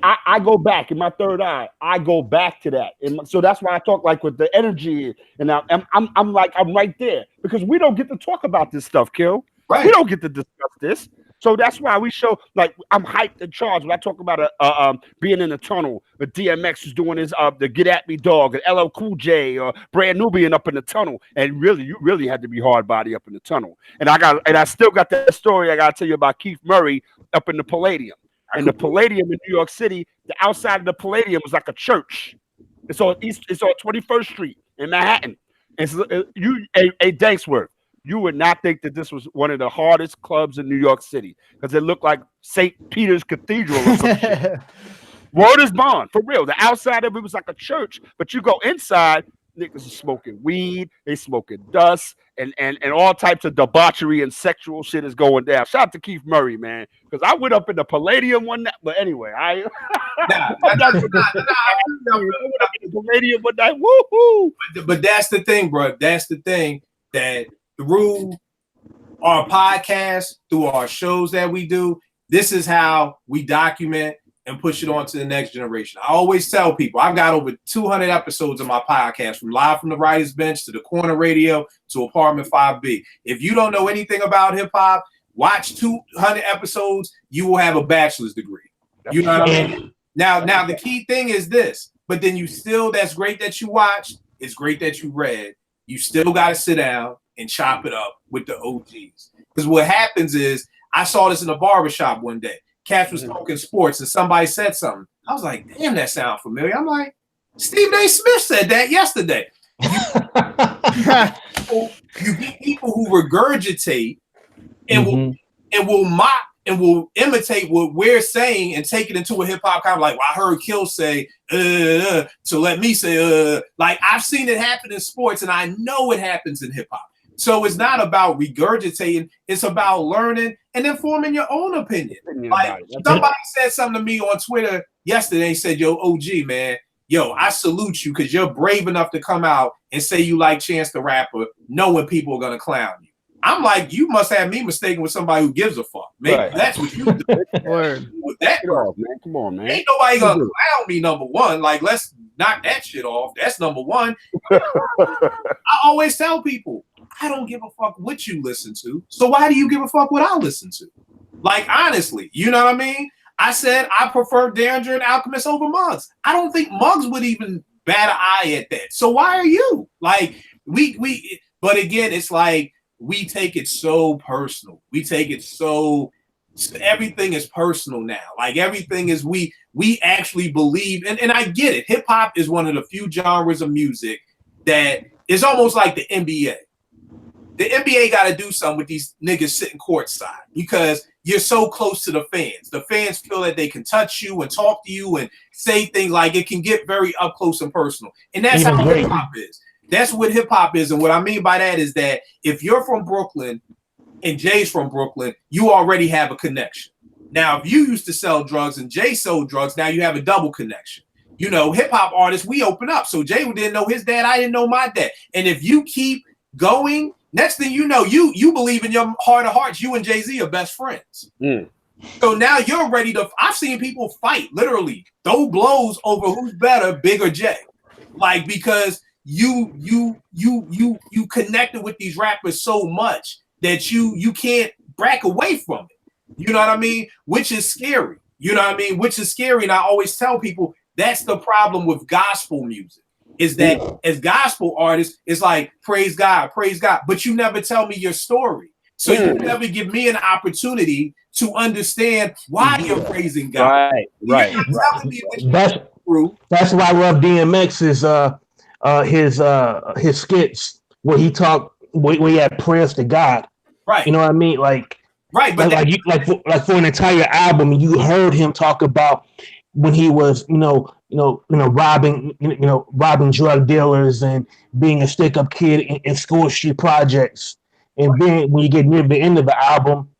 I go back in my third eye. I go back to that, and so that's why I talk like with the energy, and I'm right there because we don't get to talk about this stuff, Kill. Right. We don't get to discuss this, so that's why we show like I'm hyped and charged when I talk about being in the tunnel. The DMX is doing his the Get At Me Dog, and LL Cool J or Brand Nubian up in the tunnel, and you really had to be hard body up in the tunnel. And I still got that story I got to tell you about Keith Murray up in the Palladium. And the Palladium in New York City, the outside of the Palladium was like a church. It's on 21st Street in Manhattan. And so, Danksworth, you would not think that this was one of the hardest clubs in New York City because it looked like St. Peter's Cathedral or some shit. Word is bond, for real. The outside of it was like a church, but you go inside, niggas are smoking weed, they smoking dust, and all types of debauchery and sexual shit is going down. Shout out to Keith Murray, man, because I went up in the Palladium one night. But anyway, I went up in the Palladium one night. Woohoo! But that's the thing, bro. That's the thing that through our podcast, through our shows that we do, this is how we document and push it on to the next generation. I always tell people, I've got over 200 episodes of my podcast, from Live from the Writer's Bench to the Corner Radio to Apartment 5B. If you don't know anything about hip hop, watch 200 episodes, you will have a bachelor's degree. You know what I mean? Now the key thing is this, but then that's great that you watched, it's great that you read. You still got to sit down and chop it up with the OGs. Because what happens is, I saw this in a barbershop one day. Cats was talking sports and somebody said something. I was like, damn, that sounds familiar. I'm like, Stephen A. Smith said that yesterday. You get people who regurgitate and will mock and will imitate what we're saying and take it into a hip hop kind of like, well, I heard Kill say, so let me say, like I've seen it happen in sports and I know it happens in hip hop. So it's not about regurgitating, it's about learning and then forming your own opinion. Like somebody said something to me on Twitter yesterday, said, yo, OG, man, yo, I salute you because you're brave enough to come out and say you like Chance the Rapper, knowing people are gonna clown you. I'm like, you must have me mistaken with somebody who gives a fuck. Maybe that's what you do. With that, man. Come on, man. Ain't nobody gonna clown me, number one. Like, let's knock that shit off. That's number one. I always tell people, I don't give a fuck what you listen to. So why do you give a fuck what I listen to? Like, honestly, you know what I mean? I said I prefer Derringer and Alchemist over Muggs. I don't think Muggs would even bat an eye at that. So why are you? Like, but again, it's like, we take it so personal. We take it so, everything is personal now. Like everything is, we actually believe, and I get it. Hip hop is one of the few genres of music that is almost like the NBA. The NBA got to do something with these niggas sitting courtside because you're so close to the fans. The fans feel that they can touch you and talk to you and say things, like it can get very up close and personal. And that's how hip hop is. That's what hip hop is. And what I mean by that is that if you're from Brooklyn and Jay's from Brooklyn, you already have a connection. Now, if you used to sell drugs and Jay sold drugs, now you have a double connection. You know, hip hop artists, we open up. So Jay didn't know his dad. I didn't know my dad. And if you keep going, next thing you know, you believe in your heart of hearts, you and Jay-Z are best friends. So now you're ready to, I've seen people fight, literally throw blows over who's better, Big or Jay. Like, because you connected with these rappers so much that you can't back away from it. You know what I mean? Which is scary. You know what I mean? Which is scary. And I always tell people that's the problem with gospel music, is that as gospel artists, it's like, praise God, but you never tell me your story. So you never give me an opportunity to understand why you're praising God. Right. That's why I love DMX's his skits where he talked, where he had prayers to God. Right. You know what I mean? Like, right. But like for an entire album, you heard him talk about when he was, robbing drug dealers and being a stick-up kid in school street projects. And then when you get near the end of the album,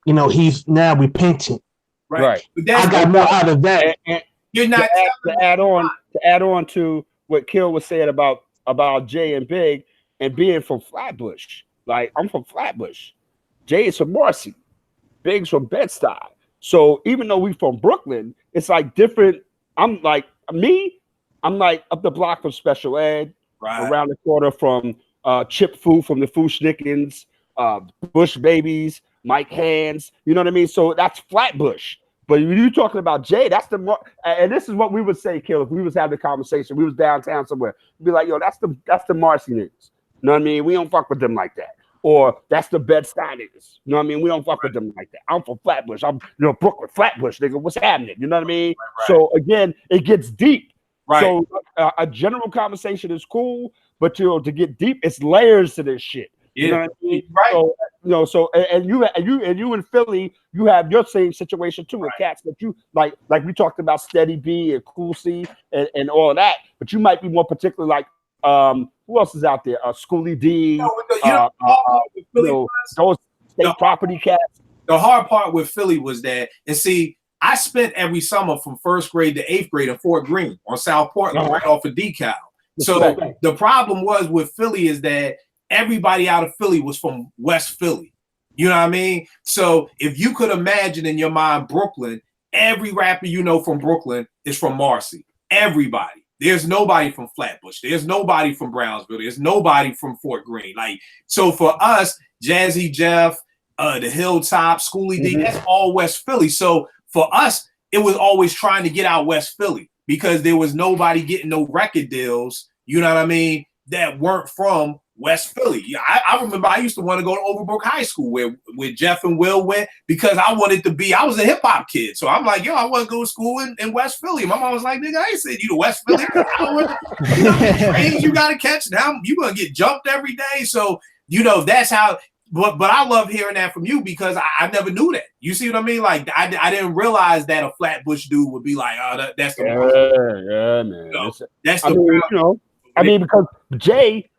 he's now repentant. Right. I got more out of that. And you're not to add on to what Kill was saying about Jay and Big and being from Flatbush. Like, I'm from Flatbush. Jay is from Marcy. Big's from Bed-Stuy. So even though we from Brooklyn, it's like different. I'm like up the block from Special Ed, around the corner from Chip Fu from the Fu-Schnickens, Bush Babies, Mike Hands. You know what I mean? So that's Flatbush. But when you're talking about Jay, that's and this is what we would say, Kill, if we was having a conversation. We was downtown somewhere. We'd be like, yo, that's the Marcy niggas. You know what I mean? We don't fuck with them like that. Or that's the Bed-Stuy niggas. You know what I mean? We don't fuck with them like that. I'm from Flatbush. I'm Brooklyn, Flatbush, nigga. What's happening? You know what I mean? Right. So again, it gets deep. Right. So a general conversation is cool, but to get deep, it's layers to this shit. Yeah. You know what I mean? Right. So and you in Philly, you have your same situation too with cats that you like we talked about Steady B and Cool C and all of that, but you might be more particular like who else is out there? Schoolie D, those state property cats. The hard part with Philly was that, and see, I spent every summer from 1st grade to 8th grade in Fort Greene on South Portland, right off of DeKalb. So the problem was with Philly is that everybody out of Philly was from West Philly. You know what I mean? So if you could imagine in your mind Brooklyn, every rapper you know from Brooklyn is from Marcy. Everybody. There's nobody from Flatbush. There's nobody from Brownsville. There's nobody from Fort Greene. Like, so for us, Jazzy Jeff, the Hilltop, Schoolie D, that's all West Philly. So for us, it was always trying to get out West Philly because there was nobody getting no record deals, you know what I mean, that weren't from West Philly. Yeah, I remember I used to want to go to Overbrook High School where Jeff and Will went because I was a hip hop kid. So I'm like, yo, I want to go to school in West Philly. My mom was like, nigga, I ain't said you to West Philly. Trains you got to catch. Now you're going to get jumped every day. So, that's how, but I love hearing that from you because I never knew that. You see what I mean? Like, I didn't realize that a Flatbush dude would be like, oh, that's the man. That's the I mean, because Jay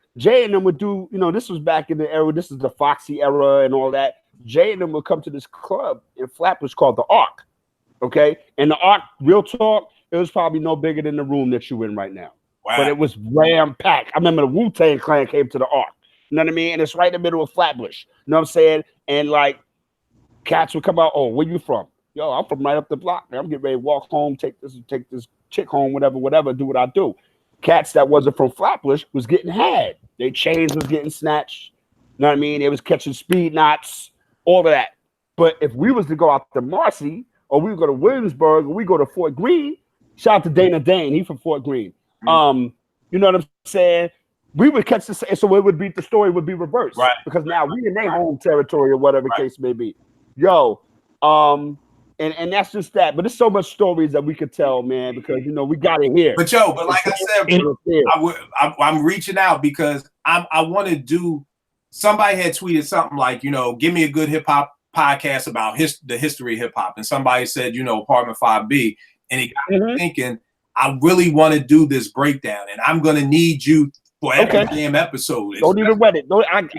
and them would do, this was back in the era, this is the Foxy era and all that. Jay and them would come to this club in Flatbush called the Ark, okay? And the Ark, real talk, it was probably no bigger than the room that you're in right now. Wow. But it was ram-packed. I remember the Wu-Tang Clan came to the Ark, you know what I mean? And it's right in the middle of Flatbush, you know what I'm saying? And like, cats would come out, oh, where you from? Yo, I'm from right up the block, man. I'm getting ready to walk home, take this chick home, whatever, do what I do. Cats that wasn't from Flatbush was getting had. Their chains was getting snatched. You know what I mean? They was catching speed knots, all of that. But if we was to go out to Marcy, or we would go to Williamsburg, or we go to Fort Greene, shout out to Dana Dane, he from Fort Greene. You know what I'm saying? We would catch this, so it would be the story would be reversed. Right. Because now we in their home territory or whatever case may be. Yo, and that's just that. But there's so much stories that we could tell, man, because we got it here. But like I said, I'm reaching out because I want to do. Somebody had tweeted something like, give me a good hip hop podcast about the history of hip hop, and somebody said, Apartment 5B, and it got me thinking. I really want to do this breakdown, and I'm going to need you for every damn episode. Don't even wet it. I'm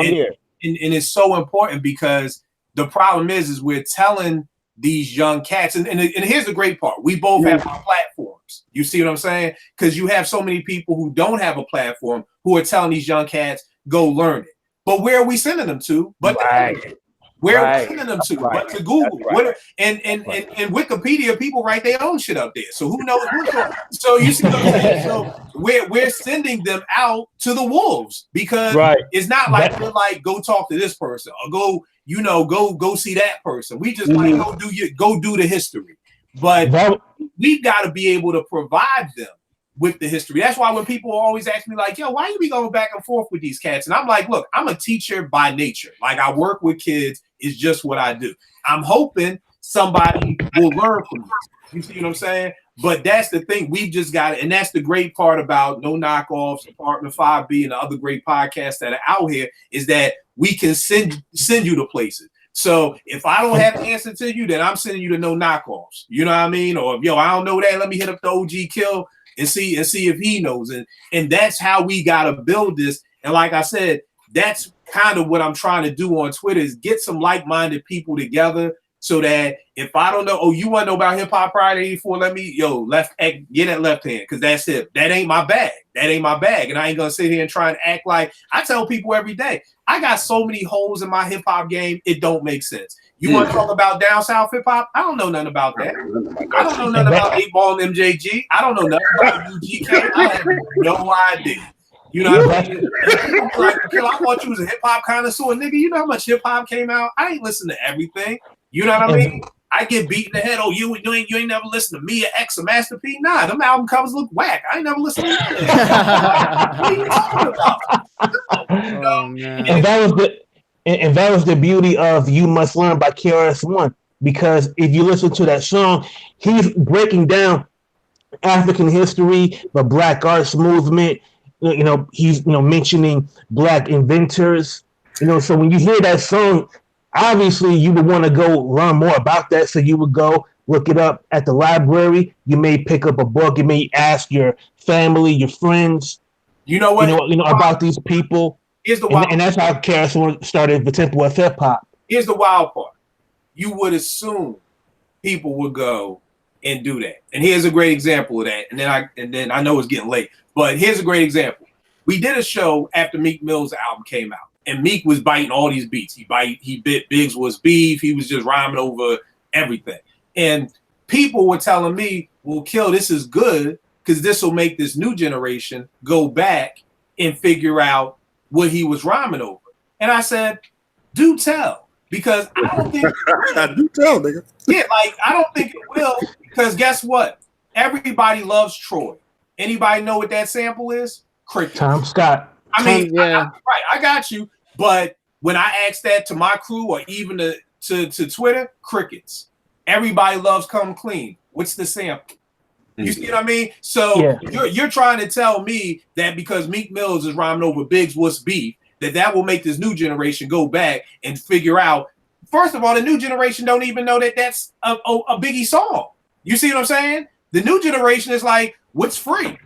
here. And it's so important because the problem is we're telling these young cats, and here's the great part. We both have our platforms. You see what I'm saying? Because you have so many people who don't have a platform who are telling these young cats, go learn it. But where are we sending them to? But where are we sending them to? But to Google. And Wikipedia, people write their own shit up there. So who knows? So you see what I'm saying? So we're sending them out to the wolves because it's not like we're like, go talk to this person or go see that person. We just like go do the history. But we've got to be able to provide them with the history. That's why when people always ask me like, yo, why you be going back and forth with these cats? And I'm like, look, I'm a teacher by nature. Like I work with kids. It's just what I do. I'm hoping somebody will learn from this. You see what I'm saying? But that's the thing. We've just got it. And that's the great part about No Knockoffs, Apartment 5B, and the other great podcasts that are out here is that we can send you to places. So if I don't have the answer to you, then I'm sending you to no knockoffs. You know what I mean? Or yo, I don't know that. Let me hit up the OG Kill and see if he knows. And that's how we gotta build this. And like I said, that's kind of what I'm trying to do on Twitter is get some like-minded people together so that if I don't know, oh, you want to know about Hip Hop Pride 84, let me, get that left hand, because that's it. That ain't my bag. That ain't my bag. And I ain't going to sit here and try and act like, I tell people every day, I got so many holes in my hip-hop game, it don't make sense. You want to talk about down south hip-hop? I don't know nothing about that. I don't know nothing about 8Ball and MJG. I don't know nothing about UGK. I have no idea. You know what I mean? Like, I thought you was a hip-hop connoisseur. Nigga, you know how much hip-hop came out? I ain't listen to everything. You know what I mean? I get beat in the head. Oh, you ain't never listened to me or X or Master P? Nah, them album covers look whack. I ain't never listened to that. What are you talking about? Oh, man. And that was the beauty of You Must Learn by KRS-One. Because if you listen to that song, he's breaking down African history, the Black Arts Movement. He's mentioning Black inventors. So when you hear that song, obviously you would want to go learn more about that. So you would go look it up at the library. You may pick up a book. You may ask your family, your friends. You know what? About these people. Here's the wild and that's how KRS-One started the Temple of Hip Hop. Here's the wild part. You would assume people would go and do that. And here's a great example of that. And then I know it's getting late, but here's a great example. We did a show after Meek Mill's album came out, and Meek was biting all these beats. He bit Biggs was beef. He was just rhyming over everything. And people were telling me, well, Kill, this is good because this will make this new generation go back and figure out what he was rhyming over. And I said, do tell. Because I don't think do tell, nigga. Yeah, I don't think it will. Because guess what? Everybody loves Troy. Anybody know what that sample is? Cricket. Tom Scott. I mean, right, I got you. But when I ask that to my crew or even to Twitter, crickets. Everybody loves Come Clean. What's the sample? You see what I mean? So you're trying to tell me that because Meek Mills is rhyming over Biggs What's Beef, that will make this new generation go back and figure out. First of all, the new generation don't even know that that's a Biggie song. You see what I'm saying? The new generation is like, what's free?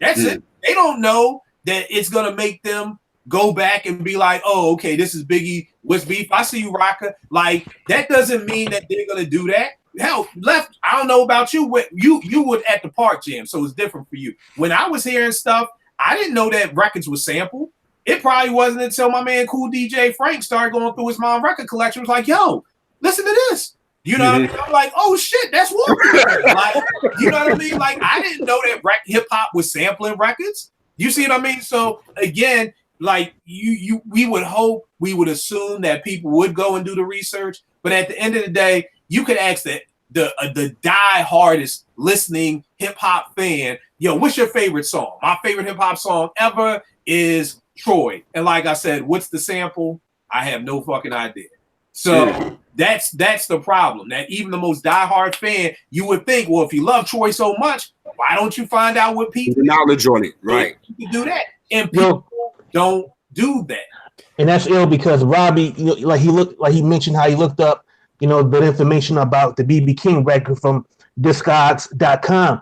That's it. They don't know that it's going to make them go back and be like, oh, okay, this is Biggie, What's Beef? I see you, Rocker. Like, that doesn't mean that they're going to do that. Hell, Left, I don't know about you. You would at the Park Jam, so it's different for you. When I was hearing stuff, I didn't know that records were sampled. It probably wasn't until my man Cool DJ Frank started going through his mom record collection. It was like, yo, listen to this. You know what I mean? I'm like, oh shit, that's what. Like, you know what I mean? Like, I didn't know that hip hop was sampling records. You see what I mean? So again, like we would hope, we would assume that people would go and do the research. But at the end of the day, you could ask the die-hardest listening hip hop fan, yo, what's your favorite song? My favorite hip hop song ever is Troy. And like I said, what's the sample? I have no fucking idea. So that's the problem. That even the most diehard fan, you would think, well, if you love Troy so much, why don't you find out what people the knowledge on it, right? You can do that, and people don't do that. And that's ill because Robbie, he mentioned how he looked up, the information about the BB King record from Discogs.com.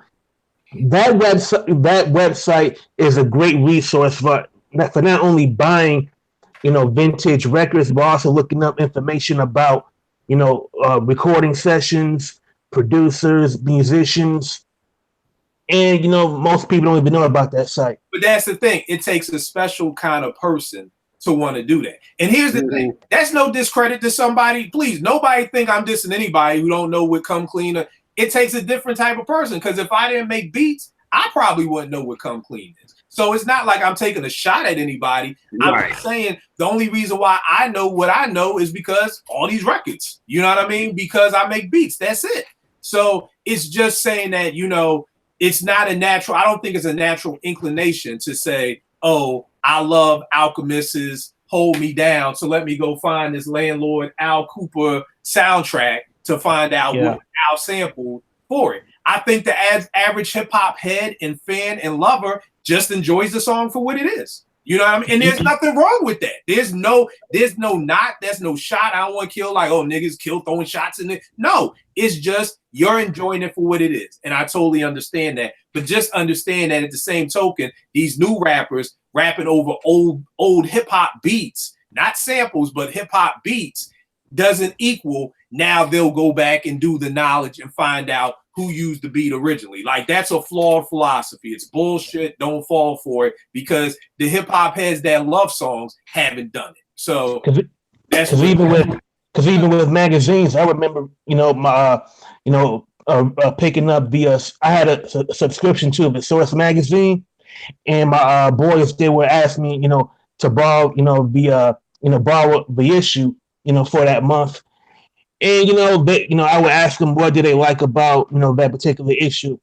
That website is a great resource for not only buying, vintage records, but also looking up information about, recording sessions, producers, musicians. And, most people don't even know about that site. But that's the thing. It takes a special kind of person to want to do that. And here's the thing. That's no discredit to somebody. Please, nobody think I'm dissing anybody who don't know what Come Clean. It takes a different type of person. Because if I didn't make beats, I probably wouldn't know what Come Clean is. So it's not like I'm taking a shot at anybody. Right. I'm just saying the only reason why I know what I know is because all these records. You know what I mean? Because I make beats. That's it. So it's just saying that, it's not a natural, I don't think it's a natural inclination to say, oh, I love Alchemist's Hold Me Down, so let me go find this Landlord Al Cooper soundtrack to find out what Al sampled for it. I think the average hip hop head and fan and lover just enjoys the song for what it is. You know what I mean? And there's nothing wrong with that. There's no shot. I don't want to kill like, oh, niggas kill throwing shots in it. No, it's just you're enjoying it for what it is. And I totally understand that. But just understand that at the same token, these new rappers rapping over old hip hop beats, not samples, but hip hop beats, doesn't equal now they'll go back and do the knowledge and find out who used the beat originally. Like, that's a flawed philosophy. It's bullshit. Don't fall for it, because the hip hop heads that love songs haven't done it. So because even with magazines, I remember, picking up the I had a subscription to the Source magazine, and my boys, they would ask me, to borrow, borrow the issue, for that month. And, I would ask them, what do they like about, that particular issue?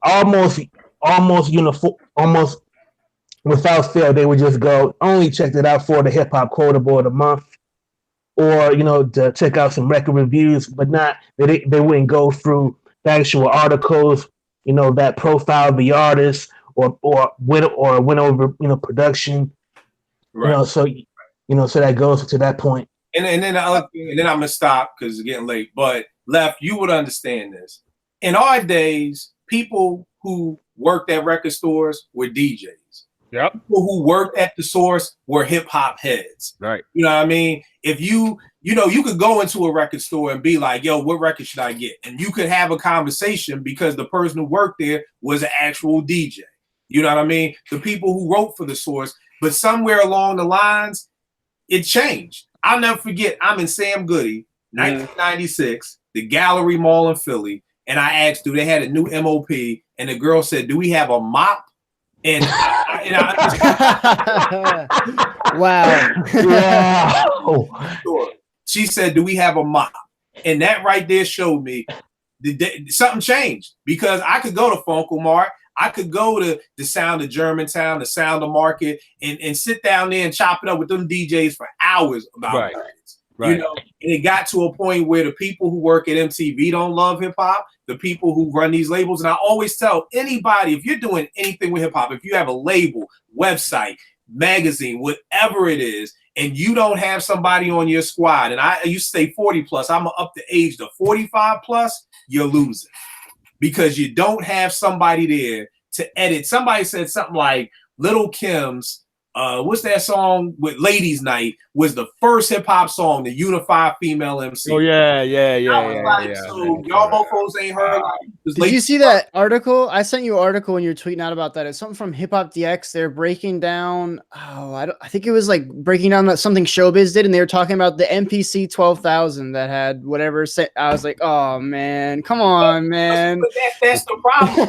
Almost without fail, they would just go, only checked it out for the hip hop quotable of the month, or, to check out some record reviews, but not, they wouldn't go through the actual articles, that profile the artist or went over, production, right. So that goes to that point. And then the other thing, and then I'm gonna stop because it's getting late. But Left, you would understand this. In our days, people who worked at record stores were DJs. Yep. People who worked at the source were hip hop heads. Right. You know what I mean? If you could go into a record store and be like, yo, what record should I get? And you could have a conversation because the person who worked there was an actual DJ. You know what I mean? The people who wrote for the source, but somewhere along the lines, it changed. I'll never forget, I'm in Sam Goody, 1996, the Gallery Mall in Philly, and I asked, do they had a new MOP? And the girl said, do we have a mop? And wow. She said, do we have a mop? And that right there showed me something changed, because I could go to Funko Mart, I could go to the Sound of Germantown, the Sound of Market, and sit down there and chop it up with them DJs for hours about records. Right. And it got to a point where the people who work at MTV don't love hip hop, the people who run these labels. And I always tell anybody, if you're doing anything with hip hop, if you have a label, website, magazine, whatever it is, and you don't have somebody on your squad, and I used to say 40 plus, I'm up the age to 45 plus, you're losing. Because you don't have somebody there to edit. Somebody said something like Little Kim's, what's that song with Ladies Night, was the first hip hop song to unify female MC. Oh yeah. So y'all mofos ain't heard. Did you see that article? I sent you an article when you were tweeting out about that. It's something from Hip Hop DX. They're breaking down. I think it was like breaking down something Showbiz did, and they were talking about the MPC 12,000 that had whatever. I was like, oh man, come on, man. But that's the problem.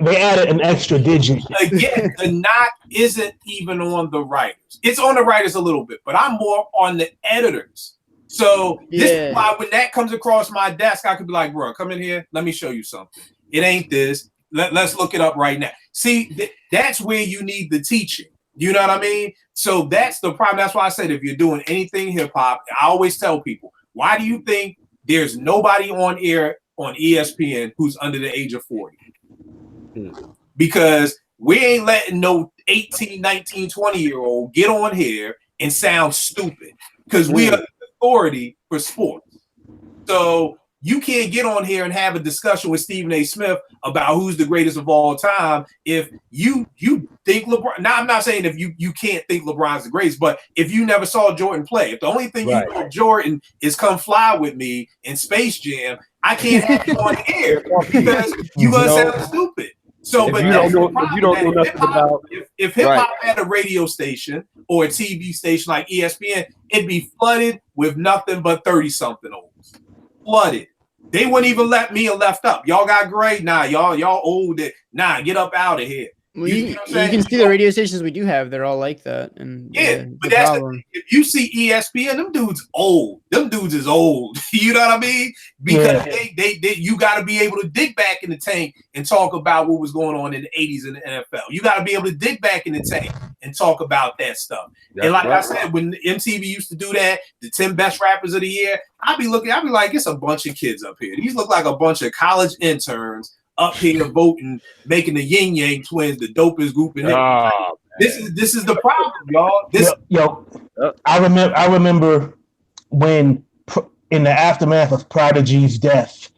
They added an extra digit. Again, the knot isn't even on the writers. It's on the writers a little bit, but I'm more on the editors. So this is why when that comes across my desk, I could be like, bro, come in here. Let me show you something. It ain't this. Let's look it up right now. See, that's where you need the teaching. You know what I mean? So that's the problem. That's why I said, if you're doing anything hip hop, I always tell people, why do you think there's nobody on air on ESPN who's under the age of 40? Because we ain't letting no 18, 19, 20-year-old get on here and sound stupid, because we are the authority for sports. So you can't get on here and have a discussion with Stephen A. Smith about who's the greatest of all time if you think LeBron. Now, I'm not saying if you can't think LeBron's the greatest, but if you never saw Jordan play, if the only thing you know of Jordan is Come Fly With Me in Space Jam, I can't have you on air because you're going to sound stupid. So, but you don't know nothing about. If hip hop had a radio station or a TV station like ESPN, it'd be flooded with nothing but 30-something olds. Flooded. They wouldn't even let me or Left Up. Y'all got great. Nah, y'all old. Nah, get up out of here. Well, you can see the radio stations we do have. They're all like that. And but that's if you see ESPN, them dudes old. Them dudes is old. You know what I mean? Because they you got to be able to dig back in the tank and talk about what was going on in the 80s in the NFL. You got to be able to dig back in the tank and talk about that stuff. That's and like I said, when MTV used to do that, the 10 best rappers of the year, I'd be like, it's a bunch of kids up here. These look like a bunch of college interns up here voting, making the Yin Yang Twins the dopest group in This is the problem, y'all. I remember when in the aftermath of Prodigy's death,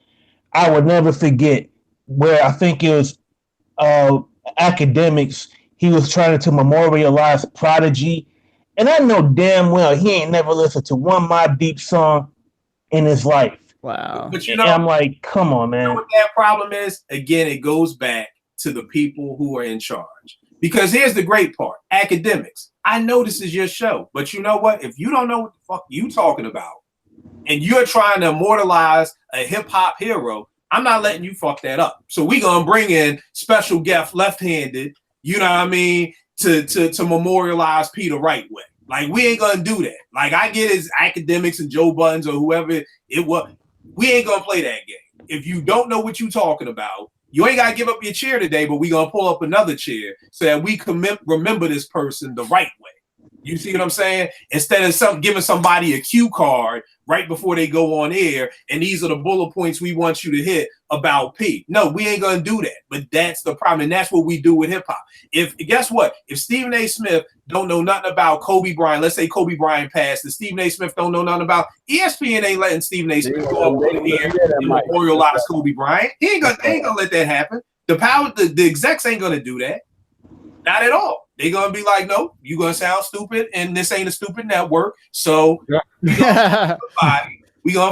I would never forget where I think it was Academics. He was trying to memorialize Prodigy, and I know damn well he ain't never listened to one Mobb Deep song in his life. Wow. But and I'm like, come on, man. You know what that problem is? Again, it goes back to the people who are in charge. Because here's the great part. Academics, I know this is your show, but you know what? If you don't know what the fuck you talking about, and you're trying to immortalize a hip-hop hero, I'm not letting you fuck that up. So we gonna bring in special guest left-handed, you know what I mean, to memorialize P the right way. Like, we ain't gonna do that. Like, I get his Academics and Joe Buttons or whoever it was. We ain't gonna play that game. If you don't know what you talking about, you ain't gotta give up your chair today, but we gonna pull up another chair so that we can remember this person the right way. You see what I'm saying? Instead of giving somebody a cue card right before they go on air, and these are the bullet points we want you to hit about P. No, we ain't gonna do that. But that's the problem, and that's what we do with hip hop. If guess what? If Stephen A. Smith don't know nothing about Kobe Bryant, let's say Kobe Bryant passed, and Stephen A. Smith don't know nothing about ESPN, ain't letting Stephen A. Smith go up on the air and memorialize Kobe Bryant. He ain't gonna let that happen. The execs ain't gonna do that. Not at all. They're gonna be like, no, you're gonna sound stupid, and this ain't a stupid network. So we gonna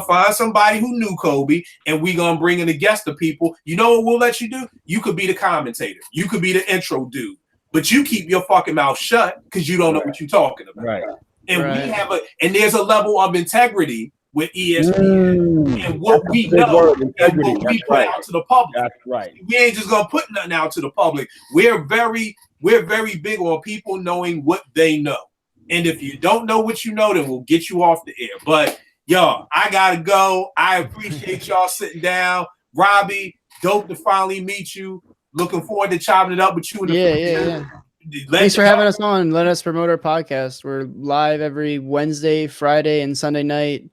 find somebody who knew Kobe, and we gonna bring in a guest of people. You know what we'll let you do? You could be the commentator, you could be the intro dude, but you keep your fucking mouth shut because you don't know what you're talking about. Right. And we have there's a level of integrity with ESPN and what we know and what we put out to the public. That's right. We ain't just gonna put nothing out to the public. We're very big on people knowing what they know. And if you don't know what you know, then we'll get you off the air. But y'all, I gotta go. I appreciate y'all sitting down. Robbie, dope to finally meet you. Looking forward to chopping it up with you in the future. Thanks for having us on. Let us promote our podcast. We're live every Wednesday, Friday, and Sunday night,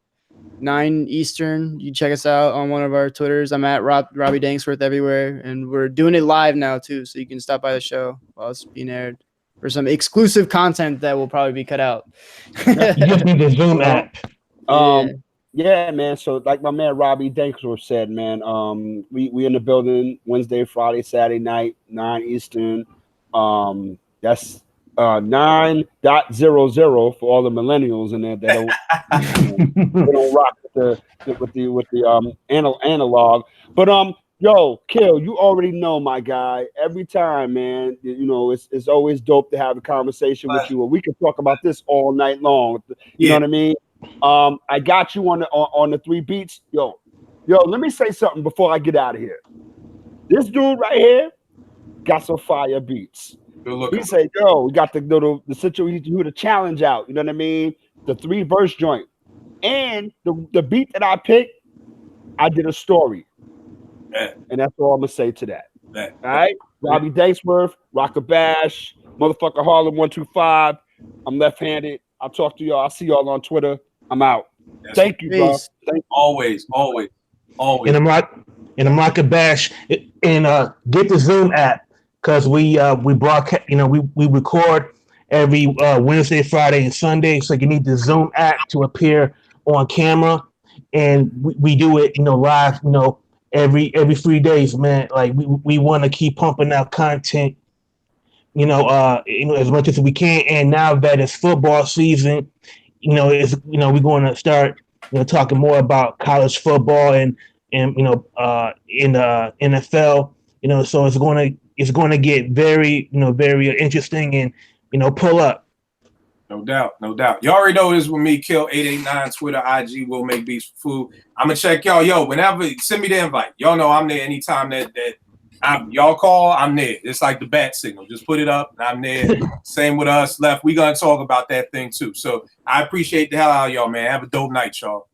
9 Eastern. You check us out on one of our Twitters. I'm at Robbie Dangsworth everywhere, and we're doing it live now too, so you can stop by the show while it's being aired for some exclusive content that will probably be cut out. You just need the Zoom app. Yeah, man. So like my man Robbie Dangsworth said, man, we in the building Wednesday, Friday, Saturday night, 9 Eastern. That's 9.00 for all the millennials in there that don't rock with the analog. But yo, Kill, you already know, my guy. Every time, man, you know it's always dope to have a conversation with you, and we can talk about this all night long. You know what I mean? I got you on the 3 beats, yo. Let me say something before I get out of here. This dude right here got some fire beats. He said, yo, we got the situation, you the challenge out, you know what I mean? The 3-verse joint. And the beat that I picked, I did a story. And that's all I'm gonna say to that. All right? Robbie Dangsworth, Rock the Bash, motherfucker Harlem 125. I'm left-handed. I'll talk to y'all. I'll see y'all on Twitter. I'm out. Thank you, bro. Always. And I'm like a bash. And get the Zoom app. Because we broadcast, we record every Wednesday, Friday, and Sunday. So you need the Zoom app to appear on camera, and we do it, live, every 3 days, man. Like we want to keep pumping out content, as much as we can. And now that it's football season, we're going to start, talking more about college football and in the NFL, so it's going to get very, very interesting and, pull up. No doubt. Y'all already know this with me, Kill 889, Twitter, IG, Will Make Beats for Food. I'm going to check y'all. Yo, whenever, send me the invite. Y'all know I'm there anytime that y'all call, I'm there. It's like the bat signal. Just put it up, and I'm there. Same with us, Left. We're going to talk about that thing, too. So I appreciate the hell out of y'all, man. Have a dope night, y'all.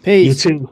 Peace. You too.